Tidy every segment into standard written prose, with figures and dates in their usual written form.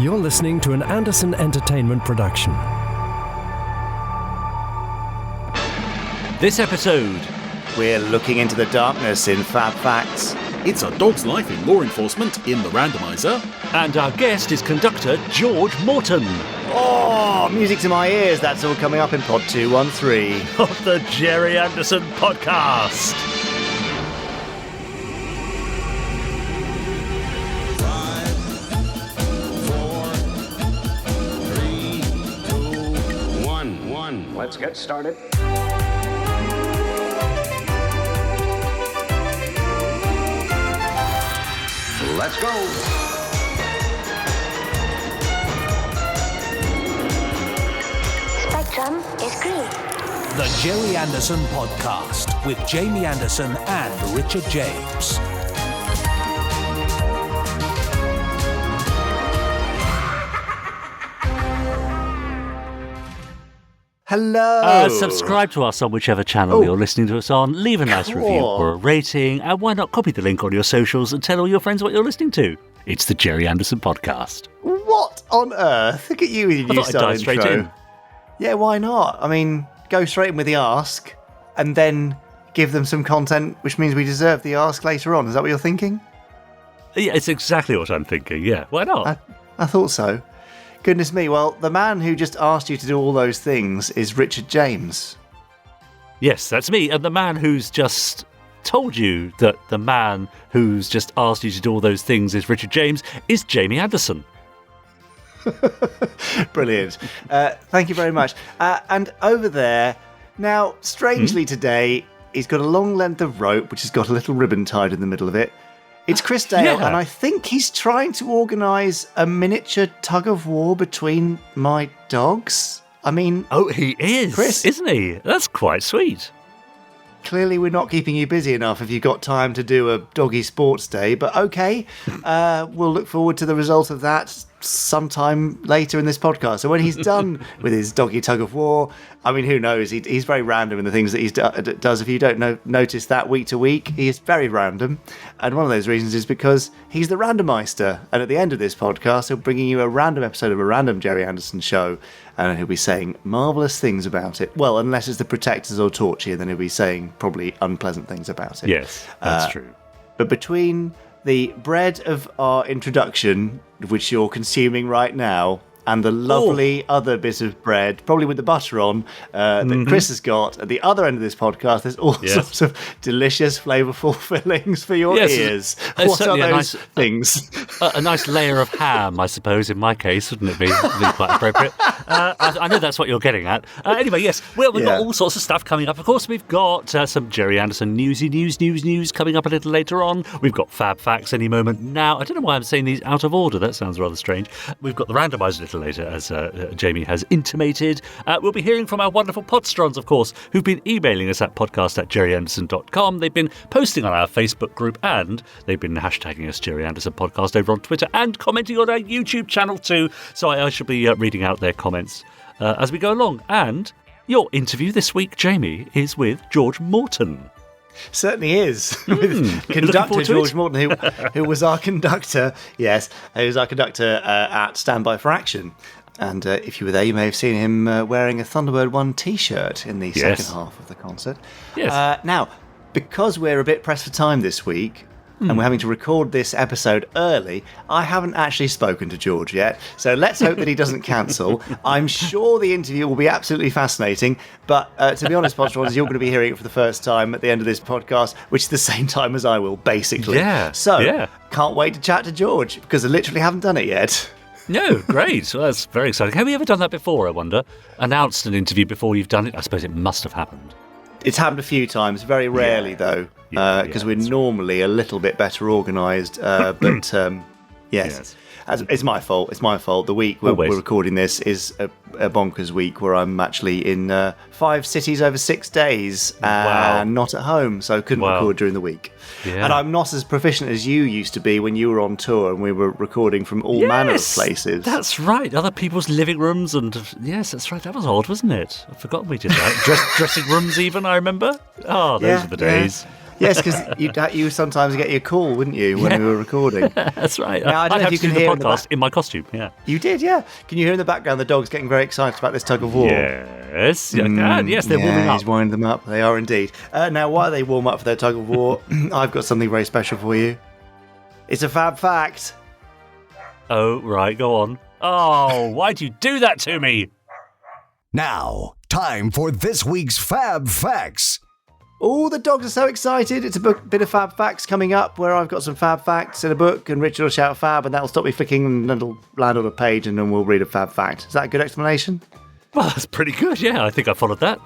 You're listening to an Anderson Entertainment production. This episode, we're looking into the darkness in FAB Facts. It's a dog's life in law enforcement in the Randomiser. And our guest is conductor George Morton. Oh, music to my ears. That's all coming up in Pod 213 of the Gerry Anderson Podcast. Let's get started. Let's go. Spectrum is green. The Gerry Anderson Podcast with Jamie Anderson and Richard James. Hello. Subscribe to us on whichever channel you're listening to us on. Leave a nice review or a rating. And why not copy the link on your socials and tell all your friends what you're listening to? It's the Gerry Anderson Podcast. What on earth? Look at you with your new style intro. Straight in. Yeah, why not? I mean, go straight in with the ask and then give them some content, which means we deserve the ask later on. Is that what you're thinking? Yeah, it's exactly what I'm thinking. Yeah, why not? I thought so. Goodness me, well, the man who just asked you to do all those things is Richard James. Yes, that's me. And the man who's just told you that the man who's just asked you to do all those things is Richard James is Jamie Anderson. Brilliant. Thank you very much. And over there, now, strangely today, he's got a long length of rope, which has got a little ribbon tied in the middle of it. It's Chris Dale, and I think he's trying to organise a miniature tug-of-war between my dogs. I mean... Oh, he is, Chris, isn't he? That's quite sweet. Clearly we're not keeping you busy enough if you've got time to do a doggy sports day, but okay, we'll look forward to the result of that sometime later in this podcast. So when he's done with his doggy tug-of-war, I mean, who knows? He's very random in the things that he does. If you don't notice that week to week, he is very random. And one of those reasons is because he's the Randomiser. And at the end of this podcast, he'll be bringing you a random episode of a random Gerry Anderson show. And he'll be saying marvellous things about it. Well, unless it's the Protectors or Torture, then he'll be saying probably unpleasant things about it. Yes, that's true. But between the bread of our introduction, which you're consuming right now, and the lovely other bit of bread, probably with the butter on, that Chris has got at the other end of this podcast, there's all sorts of delicious, flavourful fillings for your ears. What are those things? A nice layer of ham, I suppose, in my case, wouldn't it be? Would be quite appropriate. I know that's what you're getting at. Anyway, yes, we've got all sorts of stuff coming up. Of course, we've got some Gerry Anderson news coming up a little later on. We've got FAB Facts any moment now. I don't know why I'm saying these out of order. That sounds rather strange. We've got the Randomiser a little later, as Jamie has intimated. We'll be hearing from our wonderful Podsterons, of course, who've been emailing us at podcast@gerryanderson.com. They've been posting on our Facebook group, and they've been hashtagging us Gerry Anderson Podcast over on Twitter and commenting on our YouTube channel too. So I shall be reading out their comments as we go along. And your interview this week, Jamie, is with George Morton. Certainly is. With conductor George Morton, who was our conductor. Yes, he was our conductor at Standby for Action. And if you were there, you may have seen him wearing a Thunderbird 1 T-shirt in the second half of the concert. Yes. Now, because we're a bit pressed for time this week, and we're having to record this episode early, I haven't actually spoken to George yet, so let's hope that he doesn't cancel. I'm sure the interview will be absolutely fascinating, but to be honest, Podsterons, you're going to be hearing it for the first time at the end of this podcast, which is the same time as I will, basically. Can't wait to chat to George, because I literally haven't done it yet. No, great. Well, that's very exciting. Have you ever done that before, I wonder? Announced an interview before you've done it? I suppose it must have happened. It's happened a few times, very rarely though, because we're normally a little bit better organised. But yes. It's my fault. It's my fault. The week we're recording this is a bonkers week where I'm actually in 5 cities over 6 days and not at home, so couldn't record during the week. Yeah. And I'm not as proficient as you used to be when you were on tour and we were recording from all manner of places. That's right. Other people's living rooms and... Yes, that's right. That was odd, wasn't it? I've forgotten we did that. Dressing rooms even, I remember. Oh, those are the days. Yes, because you sometimes get your call, wouldn't you, when we were recording? That's right. Now, I don't know if you can do the hear podcast in my costume, yeah. You did, yeah. Can you hear in the background the dogs getting very excited about this tug of war? Yes, I can. Yes, they're warming up. He's winding them up. They are indeed. Now, while they warm up for their tug of war, I've got something very special for you. It's a Fab Fact. Oh, right, go on. Oh, why'd you do that to me? Now, time for this week's Fab Facts. Oh, the dogs are so excited. It's a bit of Fab Facts coming up where I've got some Fab Facts in a book and Richard will shout Fab and that'll stop me flicking and it'll land on a page and then we'll read a Fab Fact. Is that a good explanation? Well, that's pretty good, yeah. I think I followed that.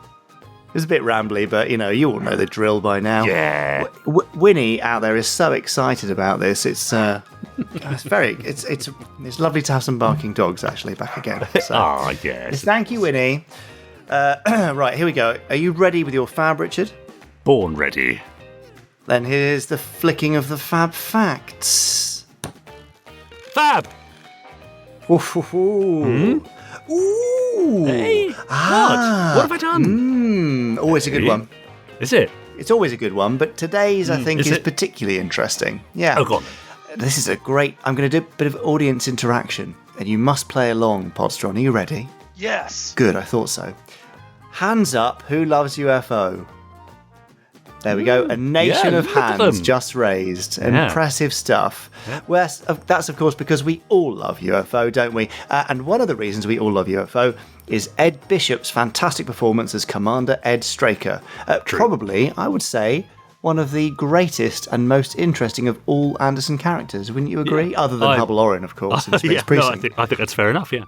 It's a bit rambly, but, you all know the drill by now. Yeah. Winnie out there is so excited about this. It's lovely to have some barking dogs, actually, back again. So, oh, yes. Thank you, Winnie. Right, here we go. Are you ready with your Fab, Richard? Born ready. Then here's the flicking of the Fab Facts. Fab! Ooh. Ooh. Hey, what have I done? Always a good one. Is it? It's always a good one, but today's, I think, is particularly interesting. Yeah. Oh, go on. This is a great... I'm going to do a bit of audience interaction, and you must play along, Podsteron. Are you ready? Yes. Good, I thought so. Hands up, who loves UFO? There we go. A nation of hands just raised. Yeah. Impressive stuff. Yeah. Well, that's, of course, because we all love UFO, don't we? And one of the reasons we all love UFO is Ed Bishop's fantastic performance as Commander Ed Straker. Probably, I would say, one of the greatest and most interesting of all Anderson characters. Wouldn't you agree? Yeah. Other than Hubble Orin, of course, in Space Precinct. No, I think that's fair enough, yeah.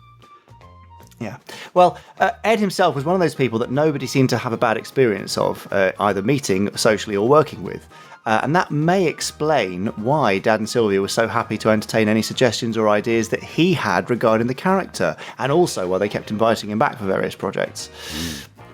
Yeah. Well, Ed himself was one of those people that nobody seemed to have a bad experience of, either meeting socially or working with. And that may explain why Dad and Sylvia were so happy to entertain any suggestions or ideas that he had regarding the character, and also why they kept inviting him back for various projects.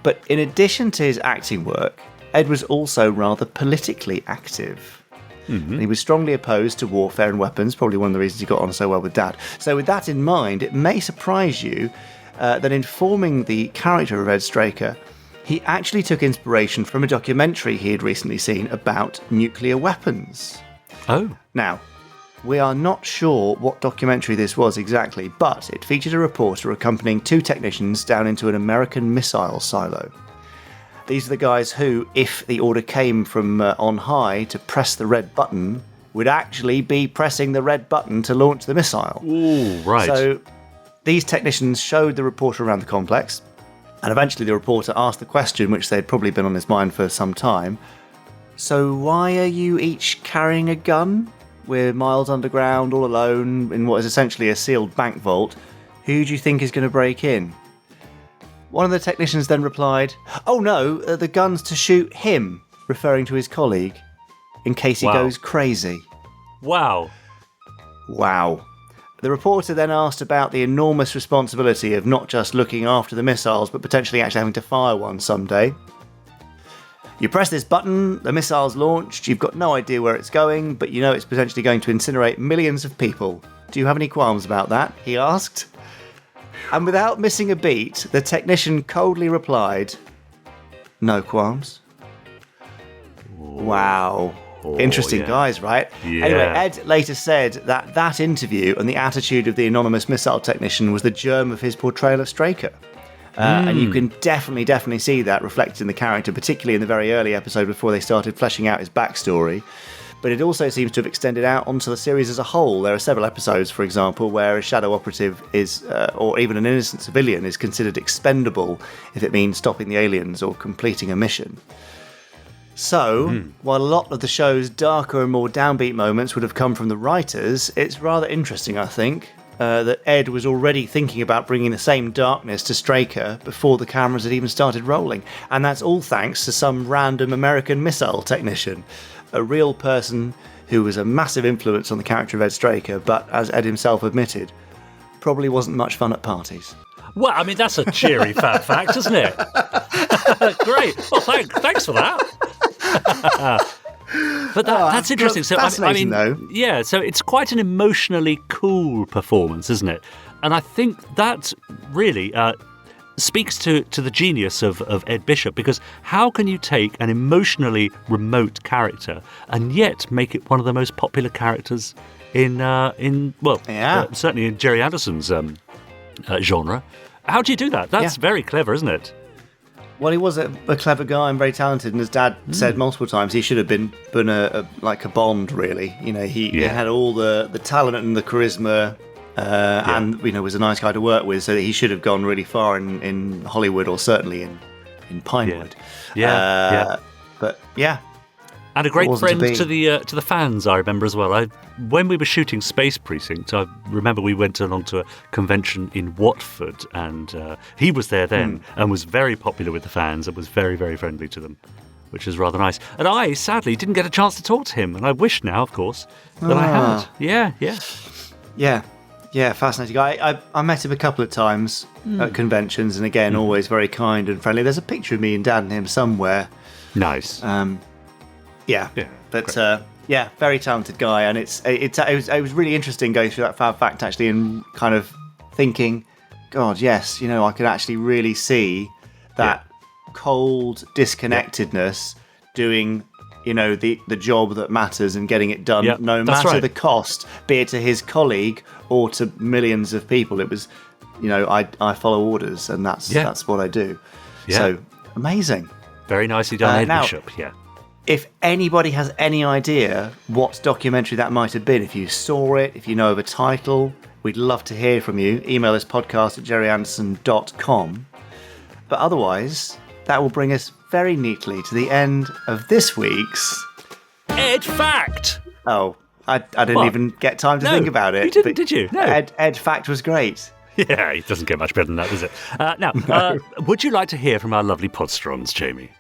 But in addition to his acting work, Ed was also rather politically active. Mm-hmm. He was strongly opposed to warfare and weapons, probably one of the reasons he got on so well with Dad. So with that in mind, it may surprise you that in forming the character of Ed Straker, he actually took inspiration from a documentary he had recently seen about nuclear weapons. Oh. Now, we are not sure what documentary this was exactly, but it featured a reporter accompanying two technicians down into an American missile silo. These are the guys who, if the order came from on high to press the red button, would actually be pressing the red button to launch the missile. Ooh, right. So these technicians showed the reporter around the complex, and eventually the reporter asked the question, which they'd probably been on his mind for some time. So why are you each carrying a gun? We're miles underground, all alone, in what is essentially a sealed bank vault. Who do you think is going to break in? One of the technicians then replied, "Oh no, the gun's to shoot him," referring to his colleague, in case he goes crazy. Wow. The reporter then asked about the enormous responsibility of not just looking after the missiles, but potentially actually having to fire one someday. You press this button, the missile's launched, you've got no idea where it's going, but you know it's potentially going to incinerate millions of people. Do you have any qualms about that? He asked. And without missing a beat, the technician coldly replied, "No qualms." Wow. Interesting guys, right? Yeah. Anyway, Ed later said that interview and the attitude of the anonymous missile technician was the germ of his portrayal of Straker. And you can definitely see that reflected in the character, particularly in the very early episode before they started fleshing out his backstory. But it also seems to have extended out onto the series as a whole. There are several episodes, for example, where a shadow operative is, or even an innocent civilian, is considered expendable if it means stopping the aliens or completing a mission. So, while a lot of the show's darker and more downbeat moments would have come from the writers, it's rather interesting, I think, that Ed was already thinking about bringing the same darkness to Straker before the cameras had even started rolling. And that's all thanks to some random American missile technician, a real person who was a massive influence on the character of Ed Straker, but as Ed himself admitted, probably wasn't much fun at parties. Well, I mean, that's a cheery Fab Fact, isn't it? Great. Well, thanks for that. But that's interesting. So fascinating, though. Yeah. So it's quite an emotionally cool performance, isn't it? And I think that really speaks to the genius of Ed Bishop, because how can you take an emotionally remote character and yet make it one of the most popular characters certainly in Gerry Anderson's genre? How do you do that? That's very clever, isn't it? Well, he was a clever guy and very talented, and his dad said multiple times he should have been like a Bond, really. He had all the talent and the charisma, and was a nice guy to work with, so that he should have gone really far in Hollywood, or certainly in Pinewood. But and a great friend to the fans, I remember as well. When we were shooting Space Precinct, I remember we went along to a convention in Watford, and he was there then and was very popular with the fans and was very, very friendly to them, which is rather nice. And I, sadly, didn't get a chance to talk to him, and I wish now, of course, that I had. Yeah, fascinating guy. I met him a couple of times at conventions, and again, always very kind and friendly. There's a picture of me and Dad and him somewhere. Nice. Very talented guy, and it was really interesting going through that Fab Fact actually, and kind of thinking, God, yes, I could actually really see that cold disconnectedness doing, the job that matters and getting it done, no matter the cost, be it to his colleague or to millions of people. It was, I follow orders, and that's what I do. Yeah. So amazing. Very nicely done, Ed Bishop. Yeah. If anybody has any idea what documentary that might have been, if you saw it, if you know of a title, we'd love to hear from you. Email us podcast@gerryanderson.com. But otherwise, that will bring us very neatly to the end of this week's Ed Fact. Oh, I didn't even get time to think about it. You didn't, did you? No. Ed Fact was great. Yeah, it doesn't get much better than that, does it? Now, would you like to hear from our lovely Podsterons, Jamie?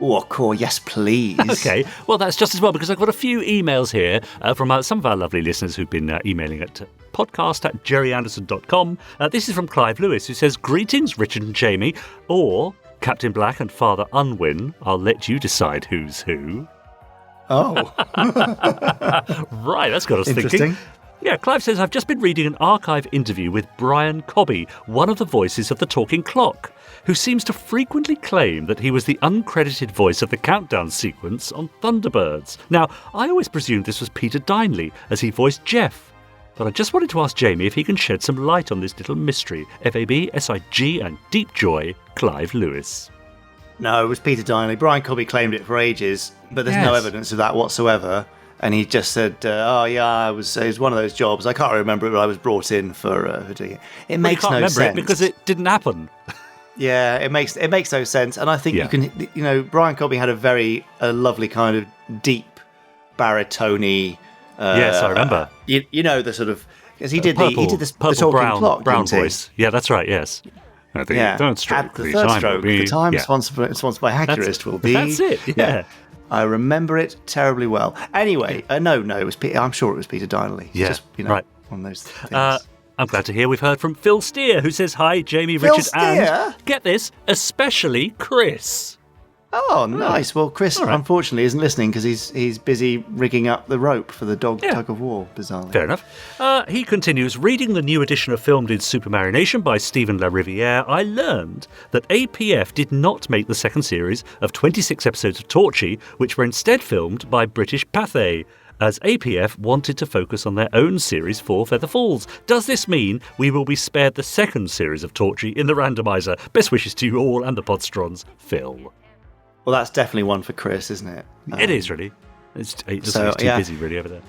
Oh, of course, yes, please. Okay, well, that's just as well, because I've got a few emails here from some of our lovely listeners who've been emailing at podcast@gerryanderson.com. This is from Clive Lewis, who says, "Greetings, Richard and Jamie," or "Captain Black and Father Unwin, I'll let you decide who's who." Oh. Right, that's got us thinking. Yeah, Clive says, "I've just been reading an archive interview with Brian Cobby, one of the voices of the Talking Clock, who seems to frequently claim that he was the uncredited voice of the countdown sequence on Thunderbirds. Now, I always presumed this was Peter Dineley, as he voiced Jeff. But I just wanted to ask Jamie if he can shed some light on this little mystery. FAB, SIG, and deep joy, Clive Lewis." No, it was Peter Dineley. Brian Cobby claimed it for ages, but there's no evidence of that whatsoever. And he just said, it was one of those jobs. I can't remember it, but I was brought in for doing it. It makes no sense. It because it didn't happen. Yeah, it makes no sense. And I think you can, Brian Cobby had a lovely kind of deep baritone. Yes, I remember. The sort of, because he did the purple brown voice. Yeah, that's right. Yes. At the third stroke, the time sponsored by Accurist will be. That's it. Yeah. I remember it terribly well. Anyway, no, it was I'm sure it was Peter Dineley. Yeah, just, right. One of those things. I'm glad to hear we've heard from Phil Steer, who says, "Hi, Jamie, Richard, and get this, especially Chris." Oh, nice. Well, Chris, unfortunately, isn't listening because he's busy rigging up the rope for the dog tug of war, bizarrely. Fair enough. He continues, "Reading the new edition of Filmed in Supermarination by Stephen La Riviere, I learned that APF did not make the second series of 26 episodes of Torchy, which were instead filmed by British Pathé, as APF wanted to focus on their own series for Feather Falls. Does this mean we will be spared the second series of Torchy in the Randomiser? Best wishes to you all and the Podsterons, Phil." Well, that's definitely one for Chris, isn't it? It is, really. He's too busy, really, over there.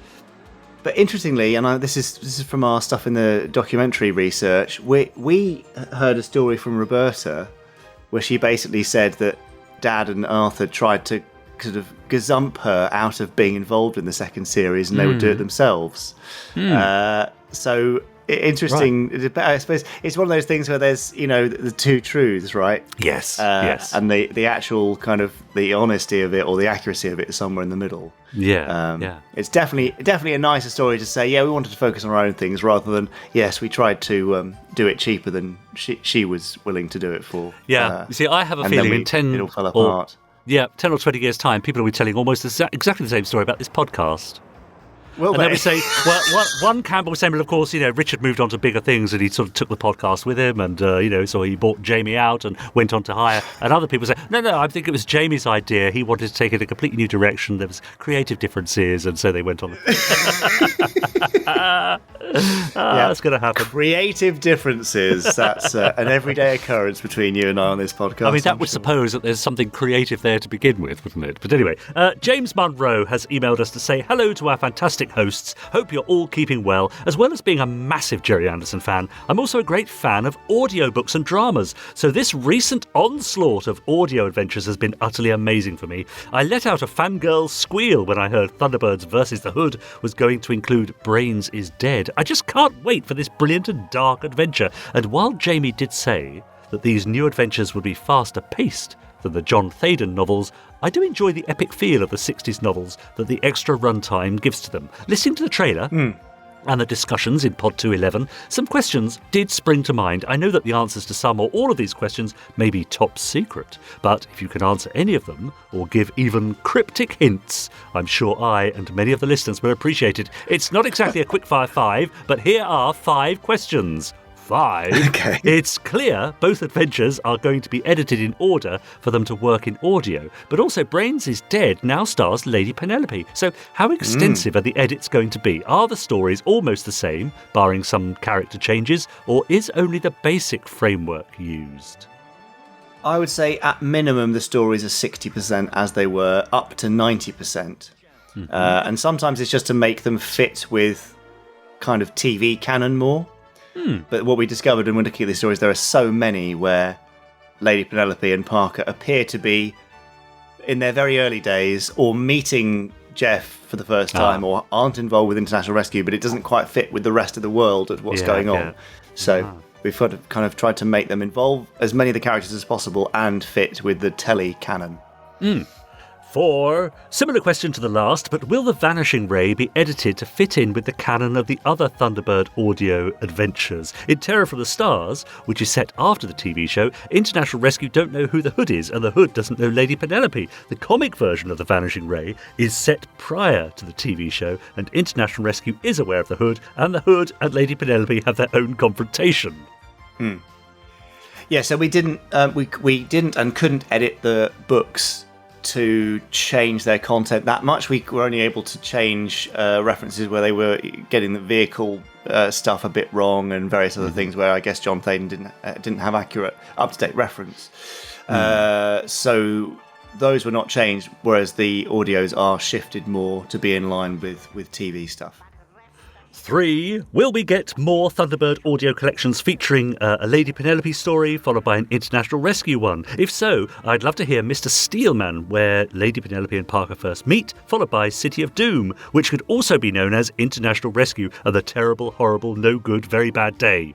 But interestingly, and this is from our stuff in the documentary research, we heard a story from Roberta where she basically said that Dad and Arthur tried to sort of gazump her out of being involved in the second series, and they would do it themselves. So interesting. Right. I suppose it's one of those things where there's the two truths, right? Yes. Yes. And the actual kind of the honesty of it or the accuracy of it is somewhere in the middle. Yeah. It's definitely a nicer story to say. We wanted to focus on our own things rather than we tried to do it cheaper than she was willing to do it for. Yeah. You see, I have a feeling it all fell apart. 10 or 20 years' time, people will be telling almost exactly the same story about this podcast. Will and they? then we say, well, one Campbell was saying, well, of course, Richard moved on to bigger things and he sort of took the podcast with him and, so he bought Jamie out and went on to hire. And other people say, no, I think it was Jamie's idea. He wanted to take it in a completely new direction. There was creative differences, and so they went on. That's going to happen. Creative differences. That's an everyday occurrence between you and I on this podcast. I mean, that would suppose that there's something creative there to begin with, wouldn't it? But anyway, James Munro has emailed us to say hello to our fantastic hosts. Hope you're all keeping well. As well as being a massive Gerry Anderson fan, I'm also a great fan of audiobooks and dramas. So this recent onslaught of audio adventures has been utterly amazing for me. I let out a fangirl squeal when I heard Thunderbirds versus the Hood was going to include Brains is Dead. I just can't wait for this brilliant and dark adventure. And while Jamie did say that these new adventures would be faster paced than the John Thaden novels, I do enjoy the epic feel of the 60s novels that the extra runtime gives to them. Listening to the trailer and the discussions in Pod 211, some questions did spring to mind. I know that the answers to some or all of these questions may be top secret, but if you can answer any of them or give even cryptic hints, I'm sure I and many of the listeners will appreciate it. It's not exactly a quickfire 5, but here are 5 questions. 5. Okay. It's clear both adventures are going to be edited in order for them to work in audio, but also Brains is Dead now stars Lady Penelope. So how extensive are the edits going to be? Are the stories almost the same, barring some character changes, or is only the basic framework used? I would say at minimum the stories are 60% as they were, up to 90%. And sometimes it's just to make them fit with kind of TV canon more. But what we discovered when looking at these stories, there are so many where Lady Penelope and Parker appear to be in their very early days or meeting Jeff for the first time or aren't involved with international rescue, but it doesn't quite fit with the rest of the world at what's going on. So we've kind of tried to make them involve as many of the characters as possible and fit with the telly canon. 4. Similar question to the last, but will the Vanishing Ray be edited to fit in with the canon of the other Thunderbird audio adventures? In Terror from the Stars, which is set after the TV show, International Rescue don't know who the Hood is, and the Hood doesn't know Lady Penelope. The comic version of the Vanishing Ray is set prior to the TV show, and International Rescue is aware of the Hood and Lady Penelope have their own confrontation. Yeah, so we didn't and couldn't edit the books to change their content that much. We were only able to change references where they were getting the vehicle stuff a bit wrong and various other things where I guess John Thaden didn't have accurate, up-to-date reference. So those were not changed, whereas the audios are shifted more to be in line with TV stuff. 3. Will we get more Thunderbird audio collections featuring a Lady Penelope story followed by an International Rescue one? If so, I'd love to hear Mr. Steelman, where Lady Penelope and Parker first meet, followed by City of Doom, which could also be known as International Rescue and the Terrible, Horrible, No Good, Very Bad Day.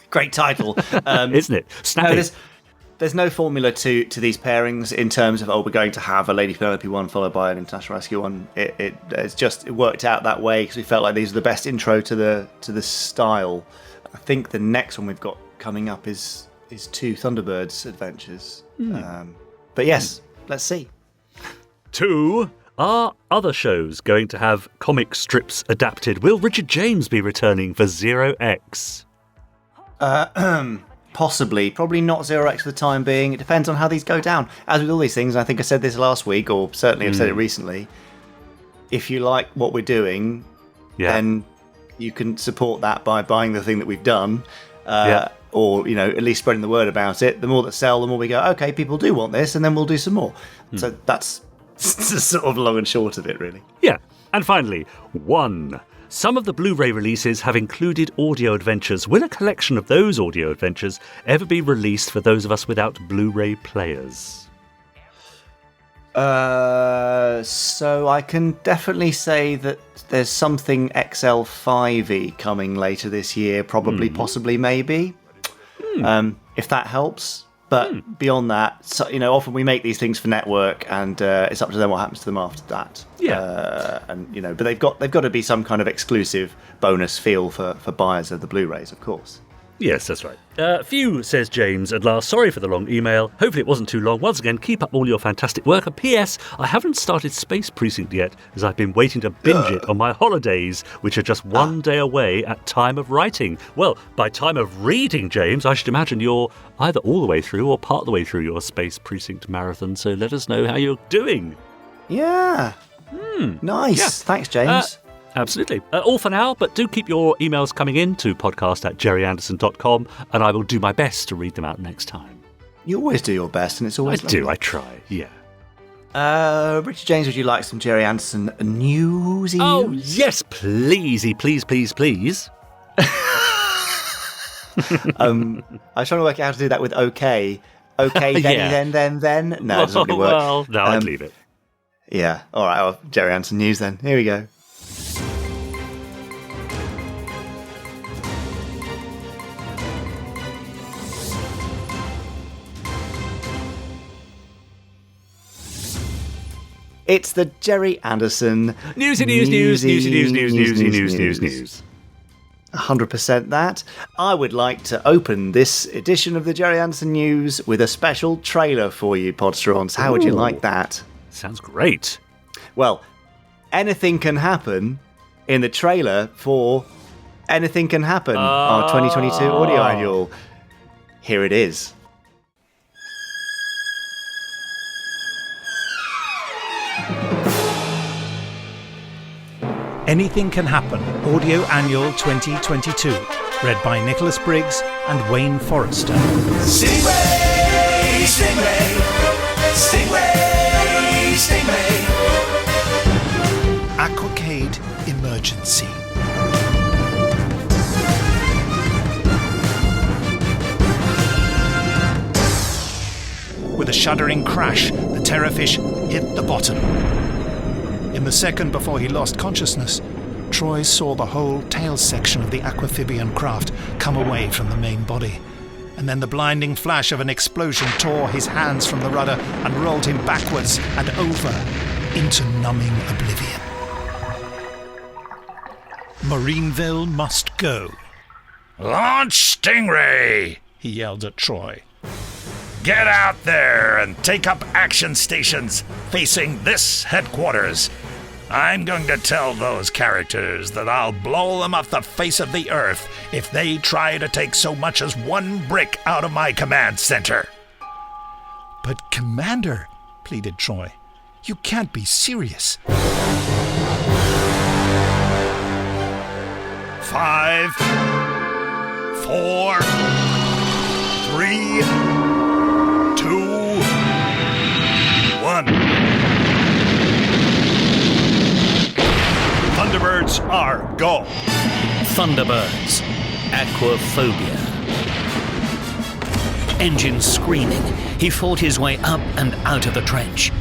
Great title. Isn't it? Snappy. No, there's no formula to these pairings in terms of, we're going to have a Lady Penelope one followed by an International Rescue one. It worked out that way because we felt like these are the best intro to the style. I think the next one we've got coming up is 2 Thunderbirds adventures. But yes, let's see. 2. Are other shows going to have comic strips adapted? Will Richard James be returning for Zero X? Possibly. Probably not Zero X for the time being. It depends on how these go down. As with all these things, I think I said this last week, or certainly I've said it recently, if you like what we're doing, then you can support that by buying the thing that we've done, or at least spreading the word about it. The more that sell, the more we go, okay, people do want this, and then we'll do some more. So that's sort of long and short of it, really. Yeah. And finally, 1. Some of the Blu-ray releases have included audio adventures. Will a collection of those audio adventures ever be released for those of us without Blu-ray players? So I can definitely say that there's something XL5y coming later this year, probably, possibly, maybe. If that helps. But beyond that, so, often we make these things for network, and it's up to them what happens to them after that. But they've got to be some kind of exclusive bonus feel for buyers of the Blu-rays, of course. Yes, that's right. Phew, says James at last. Sorry for the long email. Hopefully it wasn't too long. Once again, keep up all your fantastic work. And P.S. I haven't started Space Precinct yet, as I've been waiting to binge it on my holidays, which are just one day away at time of writing. Well, by time of reading, James, I should imagine you're either all the way through or part of the way through your Space Precinct marathon, so let us know how you're doing. Yeah. Nice. Yeah. Thanks, James. Absolutely. All for now, but do keep your emails coming in to podcast@gerryanderson.com, and I will do my best to read them out next time. You always do your best, and it's always lovely. I try, yeah. Richard James, would you like some Gerry Anderson news? Oh, yes, please. I was trying to work out how to do that with okay. Okay, then. No, it doesn't really work. Well, no, I'd leave it. Yeah. All right, well, Gerry Anderson news then. Here we go. It's the Gerry Anderson Newsy news. 100% that. I would like to open this edition of the Gerry Anderson News with a special trailer for you, Podsterons. How would you like that? Sounds great. Well, anything can happen in the trailer for Anything Can Happen, our 2022 audio annual. Here it is. Anything Can Happen, Audio Annual 2022, read by Nicholas Briggs and Wayne Forrester. Stingray, stingray, stingray, stingray. Aquacade Emergency. With a shuddering crash, the Terrorfish hit the bottom. In the second before he lost consciousness, Troy saw the whole tail section of the aquamphibian craft come away from the main body. And then the blinding flash of an explosion tore his hands from the rudder and rolled him backwards and over into numbing oblivion. Marineville must go. Launch Stingray! He yelled at Troy. Get out there and take up action stations facing this headquarters. I'm going to tell those characters that I'll blow them off the face of the earth if they try to take so much as one brick out of my command center. But Commander, pleaded Troy, you can't be serious. 5, 4, 3, 2, 1. Thunderbirds are go. Thunderbirds. Aquaphobia. Engines screaming, he fought his way up and out of the trench.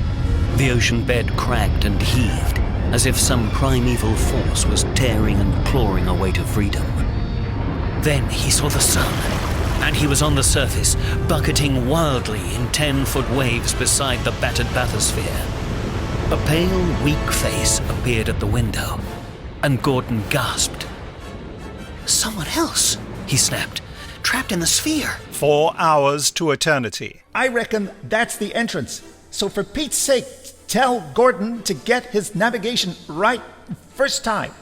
The ocean bed cracked and heaved, as if some primeval force was tearing and clawing a way to freedom. Then he saw the sun, and he was on the surface, bucketing wildly in 10-foot waves beside the battered bathysphere. A pale, weak face appeared at the window, and Gordon gasped. Someone else, he snapped, trapped in the sphere. 4 hours to eternity. I reckon that's the entrance. So for Pete's sake, tell Gordon to get his navigation right first time.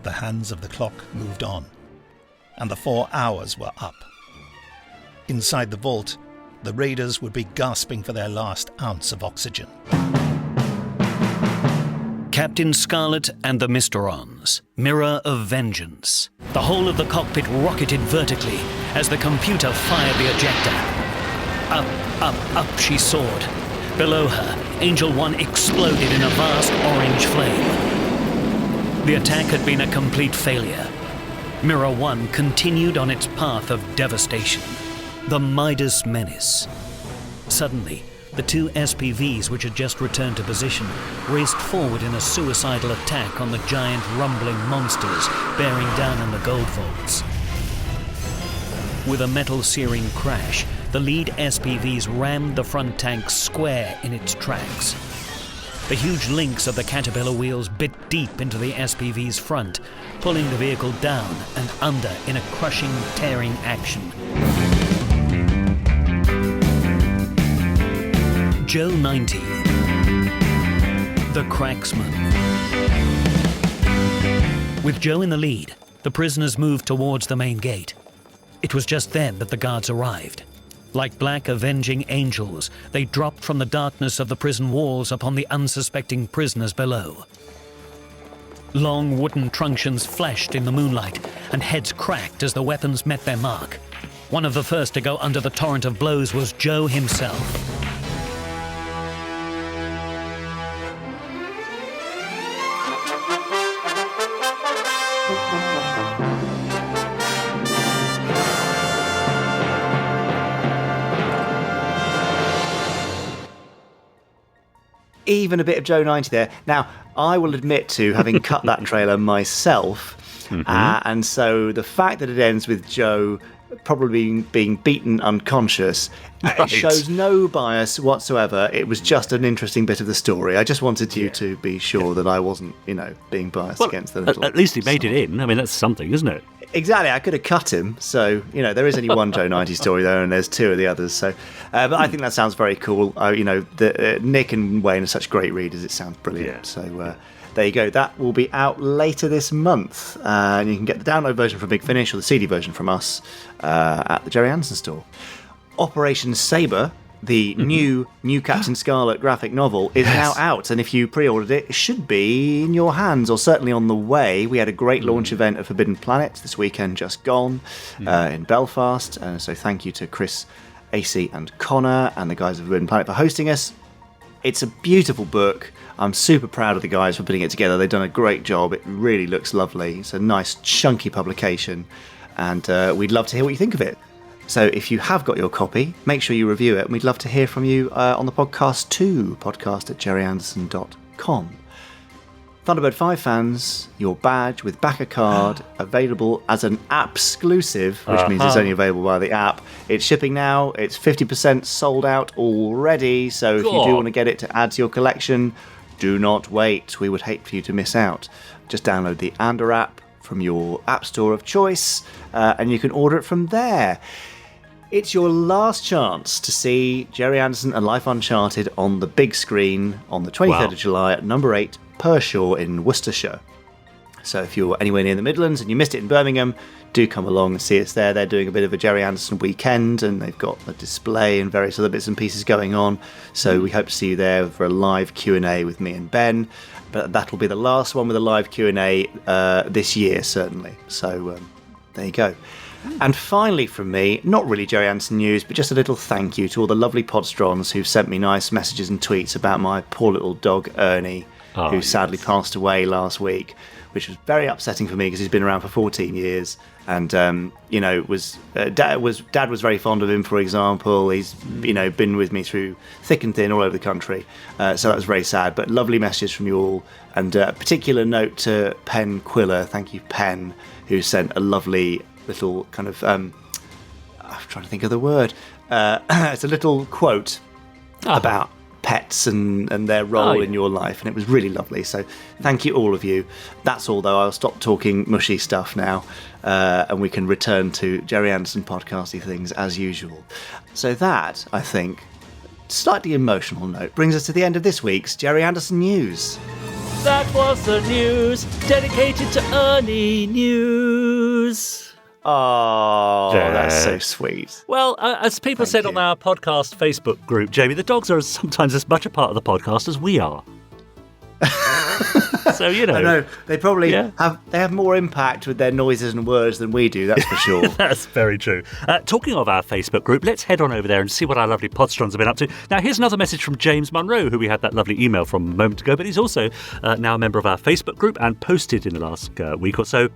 The hands of the clock moved on, and the 4 hours were up. Inside the vault, the raiders would be gasping for their last ounce of oxygen. Captain Scarlet and the Mysterons, Mirror of Vengeance. The whole of the cockpit rocketed vertically as the computer fired the ejector. Up, up, up she soared. Below her, Angel One exploded in a vast orange flame. The attack had been a complete failure. Mirror One continued on its path of devastation. The Midas Menace. Suddenly, the 2 SPVs which had just returned to position raced forward in a suicidal attack on the giant rumbling monsters bearing down on the gold vaults. With a metal-searing crash, the lead SPVs rammed the front tank square in its tracks. The huge links of the Caterpillar wheels bit deep into the SPV's front, pulling the vehicle down and under in a crushing, tearing action. Joe 90, the Cracksman. With Joe in the lead, the prisoners moved towards the main gate. It was just then that the guards arrived. Like black avenging angels, they dropped from the darkness of the prison walls upon the unsuspecting prisoners below. Long wooden truncheons flashed in the moonlight, and heads cracked as the weapons met their mark. One of the first to go under the torrent of blows was Joe himself. Even a bit of Joe 90 there. Now, I will admit to having cut that trailer myself, and so the fact that it ends with Joe probably being beaten unconscious, it shows no bias whatsoever. It was just an interesting bit of the story. I just wanted you to be sure that I wasn't, being biased against the little... At least he made it in. I mean, that's something, isn't it? Exactly, I could have cut him. So, there is only one Joe 90 story there, and there's two of the others. So, but I think that sounds very cool. Nick and Wayne are such great readers. It sounds brilliant. Yeah. So, there you go. That will be out later this month. And you can get the download version from Big Finish or the CD version from us at the Gerry Anderson store. Operation Sabre, the new Captain Scarlet graphic novel, is now out, and if you pre-ordered it, it should be in your hands, or certainly on the way. We had a great launch event at Forbidden Planet this weekend just gone in Belfast, so thank you to Chris, AC and Connor and the guys of Forbidden Planet for hosting us. It's a beautiful book. I'm super proud of the guys for putting it together. They've done a great job. It really looks lovely. It's a nice chunky publication, and we'd love to hear what you think of it. So if you have got your copy, make sure you review it, and we'd love to hear from you on the podcast too, podcast@gerryanderson.com. Thunderbird 5 fans, your badge with backer card available as an app-exclusive, which means it's only available via the app. It's shipping now. It's 50% sold out already, so if you do want to get it to add to your collection, do not wait. We would hate for you to miss out. Just download the Ander app from your app store of choice, and you can order it from there. It's your last chance to see Gerry Anderson and Life Uncharted on the big screen on the 23rd of July at number 8 Pershaw in Worcestershire. So if you're anywhere near the Midlands and you missed it in Birmingham, do come along and see us there. They're doing a bit of a Gerry Anderson weekend, and they've got a display and various other bits and pieces going on. So we hope to see you there for a live Q&A with me and Ben. But that'll be the last one with a live Q&A this year, certainly. So there you go. And finally from me, not really Gerry Anderson news, but just a little thank you to all the lovely Podsterons who've sent me nice messages and tweets about my poor little dog Ernie, who sadly passed away last week, which was very upsetting for me because he's been around for 14 years. And, Dad was very fond of him, for example. He's, been with me through thick and thin all over the country. So that was very sad, but lovely messages from you all. And a particular note to Pen Quiller. Thank you, Pen, who sent a lovely little kind of, I'm trying to think of the word. It's a little quote about pets and their role in your life, and it was really lovely. So thank you, all of you. That's all, though. I'll stop talking mushy stuff now, and we can return to Gerry Anderson podcasty things as usual. So that, I think, slightly emotional note brings us to the end of this week's Gerry Anderson News. That was the news dedicated to Ernie News. Oh, that's so sweet. Well, as people said on our podcast Facebook group, Jamie, the dogs are sometimes as much a part of the podcast as we are. So, I know, they probably have more impact with their noises and words than we do, that's for sure. That's very true. Talking of our Facebook group, let's head on over there and see what our lovely Podsterons have been up to. Now, here's another message from James Munro, who we had that lovely email from a moment ago, but he's also now a member of our Facebook group and posted in the last week or so.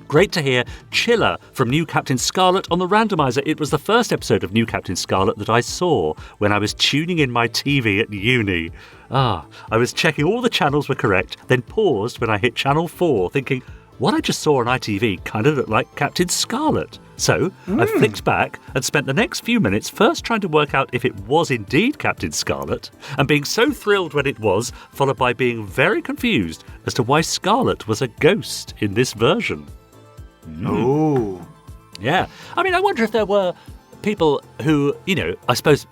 Great to hear Chiller from New Captain Scarlet on the Randomiser. It was the first episode of New Captain Scarlet that I saw when I was tuning in my TV at uni. I was checking all the channels were correct, then paused when I hit channel 4, thinking, what I just saw on ITV kind of looked like Captain Scarlet. So I flicked back and spent the next few minutes first trying to work out if it was indeed Captain Scarlet, and being so thrilled when it was, followed by being very confused as to why Scarlet was a ghost in this version. Oh. Yeah. I mean, I wonder if there were people who, I suppose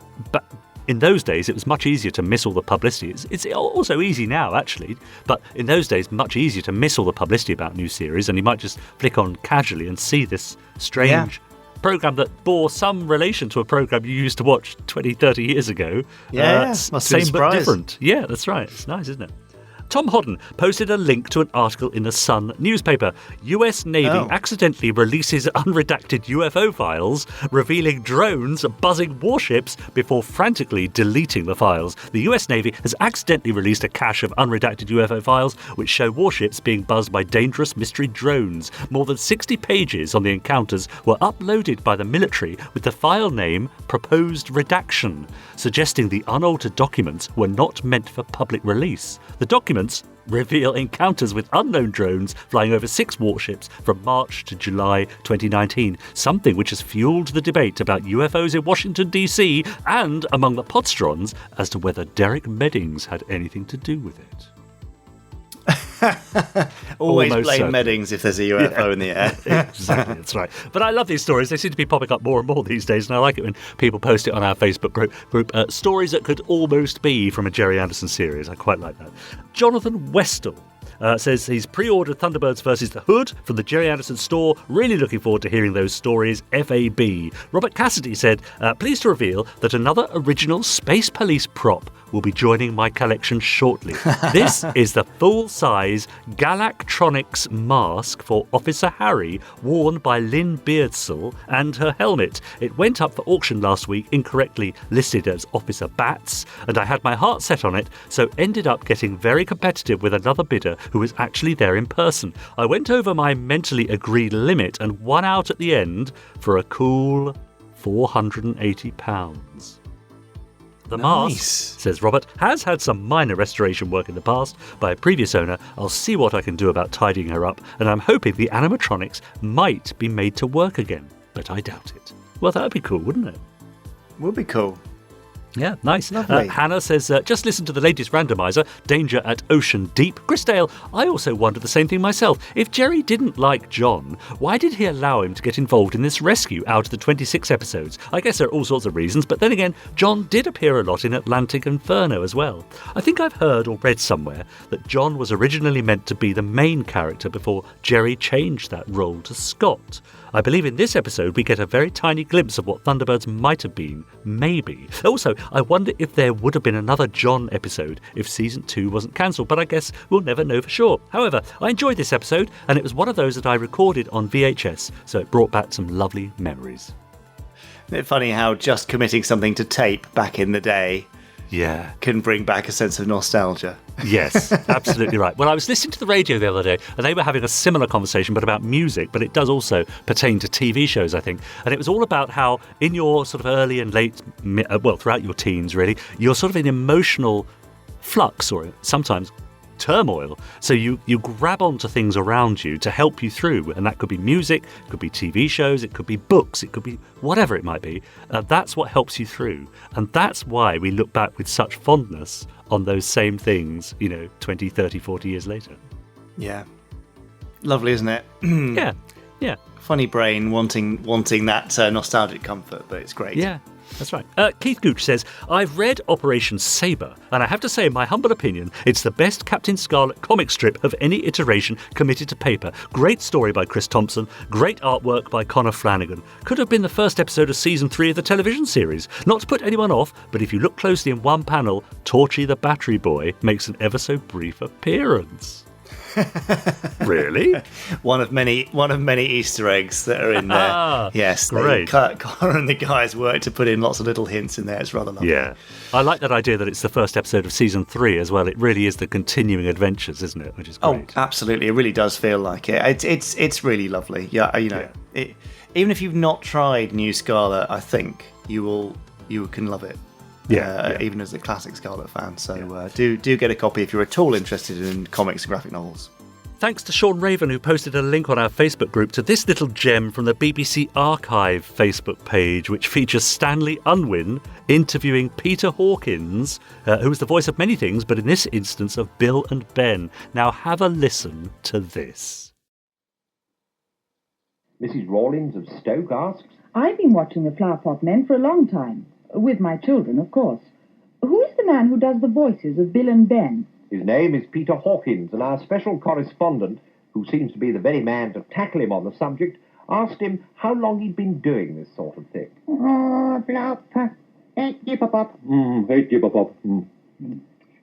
in those days it was much easier to miss all the publicity. It's also easy now, actually, but in those days much easier to miss all the publicity about new series, and you might just flick on casually and see this strange program that bore some relation to a program you used to watch 20, 30 years ago. Same but different. Yeah, that's right. It's nice, isn't it? Tom Hodden posted a link to an article in the Sun newspaper. US Navy accidentally releases unredacted UFO files, revealing drones buzzing warships before frantically deleting the files. The US Navy has accidentally released a cache of unredacted UFO files which show warships being buzzed by dangerous mystery drones. More than 60 pages on the encounters were uploaded by the military with the file name Proposed Redaction, suggesting the unaltered documents were not meant for public release. The documents reveal encounters with unknown drones flying over 6 warships from March to July 2019, something which has fueled the debate about UFOs in Washington, D.C. and among the Podsterons as to whether Derek Meddings had anything to do with it. Always blame Meddings if there's a UFO in the air. Exactly, that's right. But I love these stories. They seem to be popping up more and more these days, and I like it when people post it on our Facebook group. Stories that could almost be from a Gerry Anderson series. I quite like that. Jonathan Westall says he's pre-ordered Thunderbirds versus the Hood from the Gerry Anderson store. Really looking forward to hearing those stories. FAB. Robert Cassidy said, pleased to reveal that another original Space Police prop will be joining my collection shortly. This is the full-size Galactronics mask for Officer Harry, worn by Lynn Beardsell, and her helmet. It went up for auction last week, incorrectly listed as Officer Bats, and I had my heart set on it, so ended up getting very competitive with another bidder who was actually there in person. I went over my mentally agreed limit and won out at the end for a cool £480. The mask, says Robert, has had some minor restoration work in the past by a previous owner. I'll see what I can do about tidying her up, and I'm hoping the animatronics might be made to work again, but I doubt it. Well, that would be cool, wouldn't it? Would be cool. Yeah, nice. Lovely. Hannah says, just listen to the latest Randomiser, Danger at Ocean Deep. Chris Dale, I also wondered the same thing myself. If Gerry didn't like John, why did he allow him to get involved in this rescue out of the 26 episodes? I guess there are all sorts of reasons, but then again, John did appear a lot in Atlantic Inferno as well. I think I've heard or read somewhere that John was originally meant to be the main character before Gerry changed that role to Scott. I believe in this episode we get a very tiny glimpse of what Thunderbirds might have been, maybe. Also, I wonder if there would have been another John episode if Season 2 wasn't cancelled, but I guess we'll never know for sure. However, I enjoyed this episode, and it was one of those that I recorded on VHS, so it brought back some lovely memories. Isn't it funny how just committing something to tape back in the day can bring back a sense of nostalgia? Yes, absolutely right. Well, I was listening to the radio the other day, and they were having a similar conversation, but about music, but it does also pertain to TV shows, I think. And it was all about how in your sort of early and late, throughout your teens, really, you're sort of in emotional flux, or sometimes turmoil. So you grab onto things around you to help you through, and that could be music, it could be TV shows, it could be books, it could be whatever it might be. That's what helps you through, and that's why we look back with such fondness on those same things, 20, 30, 40 years later. Yeah. Lovely, isn't it? Yeah. Funny brain wanting that nostalgic comfort, but it's great. Yeah. That's right. Keith Gooch says, I've read Operation Sabre, and I have to say, in my humble opinion, it's the best Captain Scarlet comic strip of any iteration committed to paper. Great story by Chris Thompson, great artwork by Connor Flanagan. Could have been the first episode of Season 3 of the television series. Not to put anyone off, but if you look closely in one panel, Torchy the Battery Boy makes an ever so brief appearance. Really? One of many Easter eggs that are in there. Yes, great. Connor and the guys work to put in lots of little hints in there. It's rather lovely. Yeah, I like that idea that it's the first episode of Season 3 as well. It really is the continuing adventures, isn't it? Which is great. Oh, absolutely. It really does feel like it. It's really lovely. Yeah, even if you've not tried New Scarlet, I think you can love it. Even as a classic Scarlet fan. So do get a copy if you're at all interested in comics and graphic novels. thanks to Sean Raven, who posted a link on our Facebook group to this little gem from the BBC Archive Facebook page, which features Stanley Unwin interviewing Peter Hawkins, who was the voice of many things, but in this instance of Bill and Ben. Now have a listen to this. Mrs. Rawlins of Stoke asks, I've been watching the Flower Pot Men for a long time, with my children, of course. Who is the man who does the voices of Bill and Ben? His name is Peter Hawkins, and our special correspondent, who seems to be the very man to tackle him on the subject, asked him how long he'd been doing this sort of thing.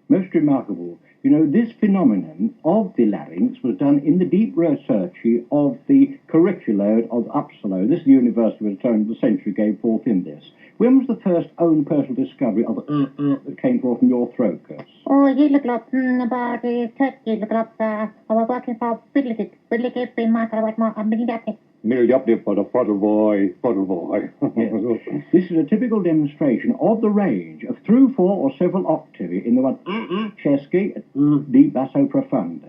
Most remarkable. You know, this phenomenon of the larynx was done in the deep research of the curricula of Uppsala. This is the university where the turn of the century gave forth in this. When was the first own personal discovery of that came forth from your throat, Curse? Oh, you look up about 30, look up, I was working for Bidlickit, in my car, I'm being that. For the bottle boy. Yes. This is a typical demonstration of the range of through 4 or several octavi in the one chesky, deep basso profundo.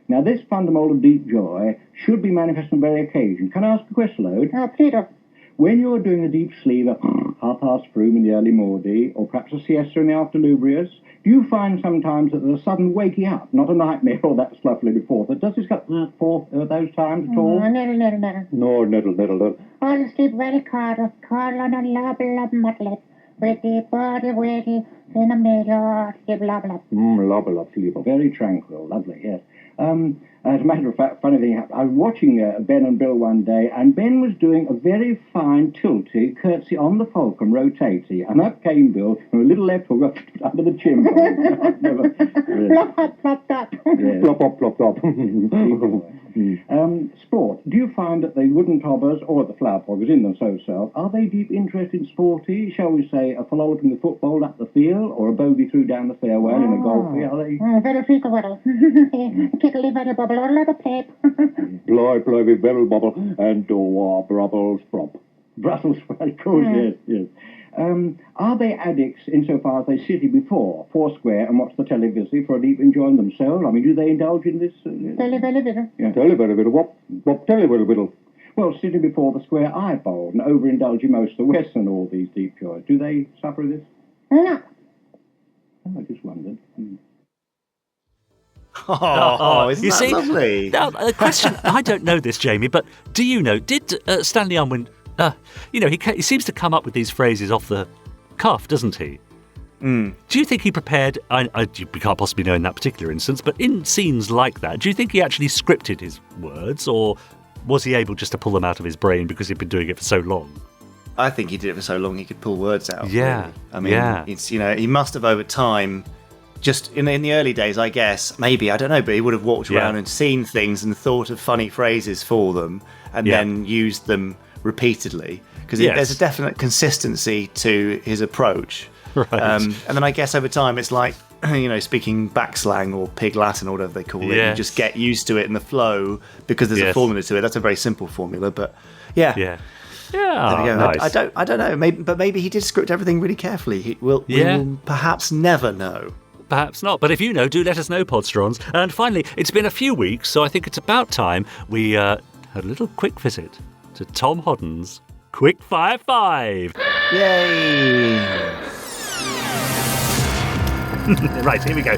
Now, this fundamental of deep joy should be manifest on very occasion. Can I ask a question, Lode? Oh, Peter. When you're doing a deep sleeve, a half-past froom in the early morning, or perhaps a siesta in the afterlubrious, do you find sometimes that there's a sudden waking up, not a nightmare or that sluffily before, but does this come forth at those times at all? Never. No, never. I'll sleep very hard on a love mutlet, with the body waiting in the middle, Love, sleep. Very tranquil, lovely, yes. As a matter of fact, funny thing happened. I was watching Ben and Bill one day, and Ben was doing a very fine tilty curtsy on the fulcrum, rotating, and up came Bill with a little left hook under the chin. Plop up. Yes. Plop up. Sport. Do you find that the wooden tobbers or the flower poggers in them so-so, are they deep interested in sporty? Shall we say a follow from the football up the field, or a bogey through down the fairway in a golf field? Are they? Very frequent. Tickly very bubble, or like a tape. Ploy with very bubble, and Brussels prop. Brussels, of course, yes. Are they addicts insofar as they sit before Foursquare and watch the television for a deep enjoying themselves? I mean, do they indulge in this? Tell you very little. Yeah, tell you very little. What tell you very little? Well, sitting before the square eyeball and overindulging most of the West and all these deep joys. Do they suffer this? No. I just wondered. Isn't you that see, lovely? Now, a question, I don't know this, Jamie, but do you know, did Stanley Unwin, he seems to come up with these phrases off the cuff, doesn't he? Do you think he prepared, you can't possibly know in that particular instance, but in scenes like that, do you think he actually scripted his words, or was he able just to pull them out of his brain because he'd been doing it for so long? I think he did it for so long he could pull words out. Yeah. Really. I mean, it's, he must have over time, just in the early days, I guess, maybe, I don't know, but he would have walked around and seen things and thought of funny phrases for them and then used them repeatedly. Because there's a definite consistency to his approach. Right. And then I guess over time it's like, speaking backslang or pig Latin or whatever they call it. You just get used to it in the flow because there's a formula to it. That's a very simple formula, but yeah. Yeah, there we go. Nice. I don't know. Maybe he did script everything really carefully. We will perhaps never know. Perhaps not, but if you know, do let us know, Podsterons. And finally, it's been a few weeks, so I think it's about time we had a little quick visit to Tom Hodden's Quick Fire 5. Yay! Right, here we go.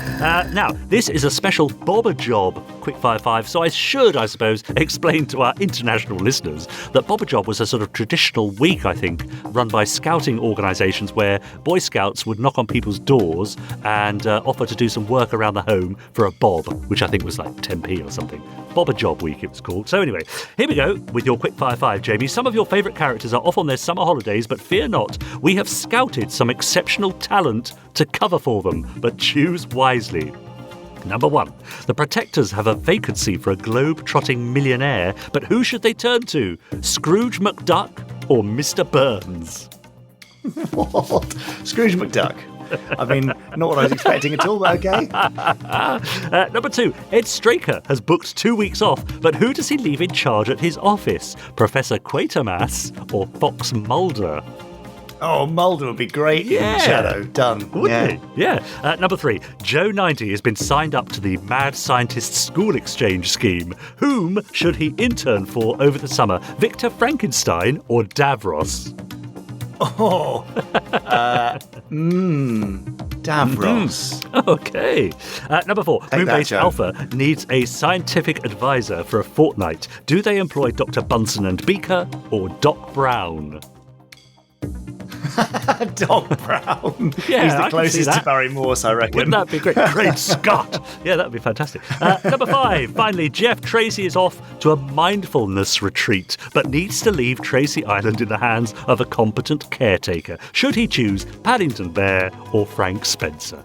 Now, this is a special Bobber Job Quickfire 5, so I should, I suppose, explain to our international listeners that Bobber Job was a sort of traditional week, I think, run by scouting organisations where Boy Scouts would knock on people's doors and offer to do some work around the home for a bob, which I think was like 10p or something. Bobber Job Week, it was called. So anyway, here we go with your Quickfire 5, Jamie. Some of your favourite characters are off on their summer holidays, but fear not, we have scouted some exceptional talent to cover for them, but choose wisely. Number 1, the Protectors have a vacancy for a globe-trotting millionaire, but who should they turn to? Scrooge McDuck or Mr. Burns? What? Scrooge McDuck? I mean, not what I was expecting at all, but okay. Number 2, Ed Straker has booked 2 weeks off, but who does he leave in charge at his office? Professor Quatermass or Fox Mulder? Oh, Mulder would be great in Shadow. Done. Wouldn't he? Yeah. Number 3. Joe 90 has been signed up to the Mad Scientist School Exchange scheme. Whom should he intern for over the summer? Victor Frankenstein or Davros? Oh. Davros. Okay. Number 4. Moonbase Alpha needs a scientific advisor for a fortnight. Do they employ Dr. Bunsen and Beaker or Doc Brown? Doc Brown. Yeah, he's the closest to Barry Morse, I reckon. Wouldn't that be great? Great Scott. Yeah, that would be fantastic. Number 5. Finally, Jeff Tracy is off to a mindfulness retreat, but needs to leave Tracy Island in the hands of a competent caretaker. Should he choose Paddington Bear or Frank Spencer?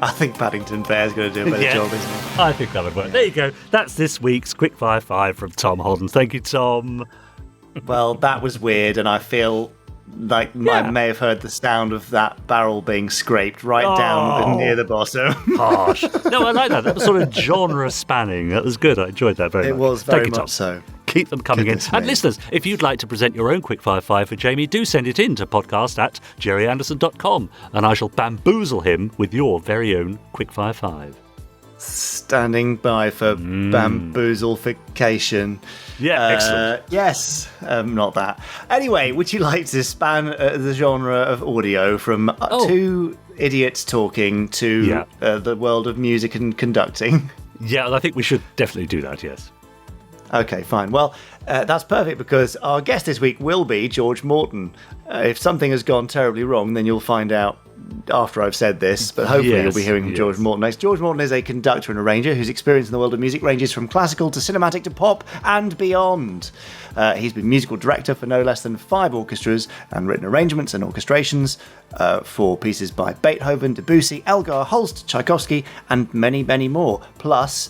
I think Paddington Bear's going to do a better job, isn't he? I think that would work. There you go. That's this week's Quickfire 5 from Tom Holden. Thank you, Tom. Well, that was weird, and I feel like I may have heard the sound of that barrel being scraped right down near the bottom. Harsh. No, I like that. That was sort of genre spanning. That was good. I enjoyed that very much. It was very Thank you, much so. Keep them coming in. And listeners, if you'd like to present your own Quickfire 5 for Jamie, do send it in to podcast@gerryanderson.com, and I shall bamboozle him with your very own Quickfire 5. Standing by for bamboozleification. Yeah, excellent. Yes, not that. Anyway, would you like to span the genre of audio from two idiots talking to the world of music and conducting? Yeah, I think we should definitely do that, yes. Okay, fine. Well, that's perfect because our guest this week will be George Morton. If something has gone terribly wrong, then you'll find out after I've said this, but hopefully you'll be hearing from George Morton next. George Morton is a conductor and arranger whose experience in the world of music ranges from classical to cinematic to pop and beyond. He's been musical director for no less than 5 orchestras and written arrangements and orchestrations for pieces by Beethoven, Debussy, Elgar, Holst, Tchaikovsky, and many, many more. Plus,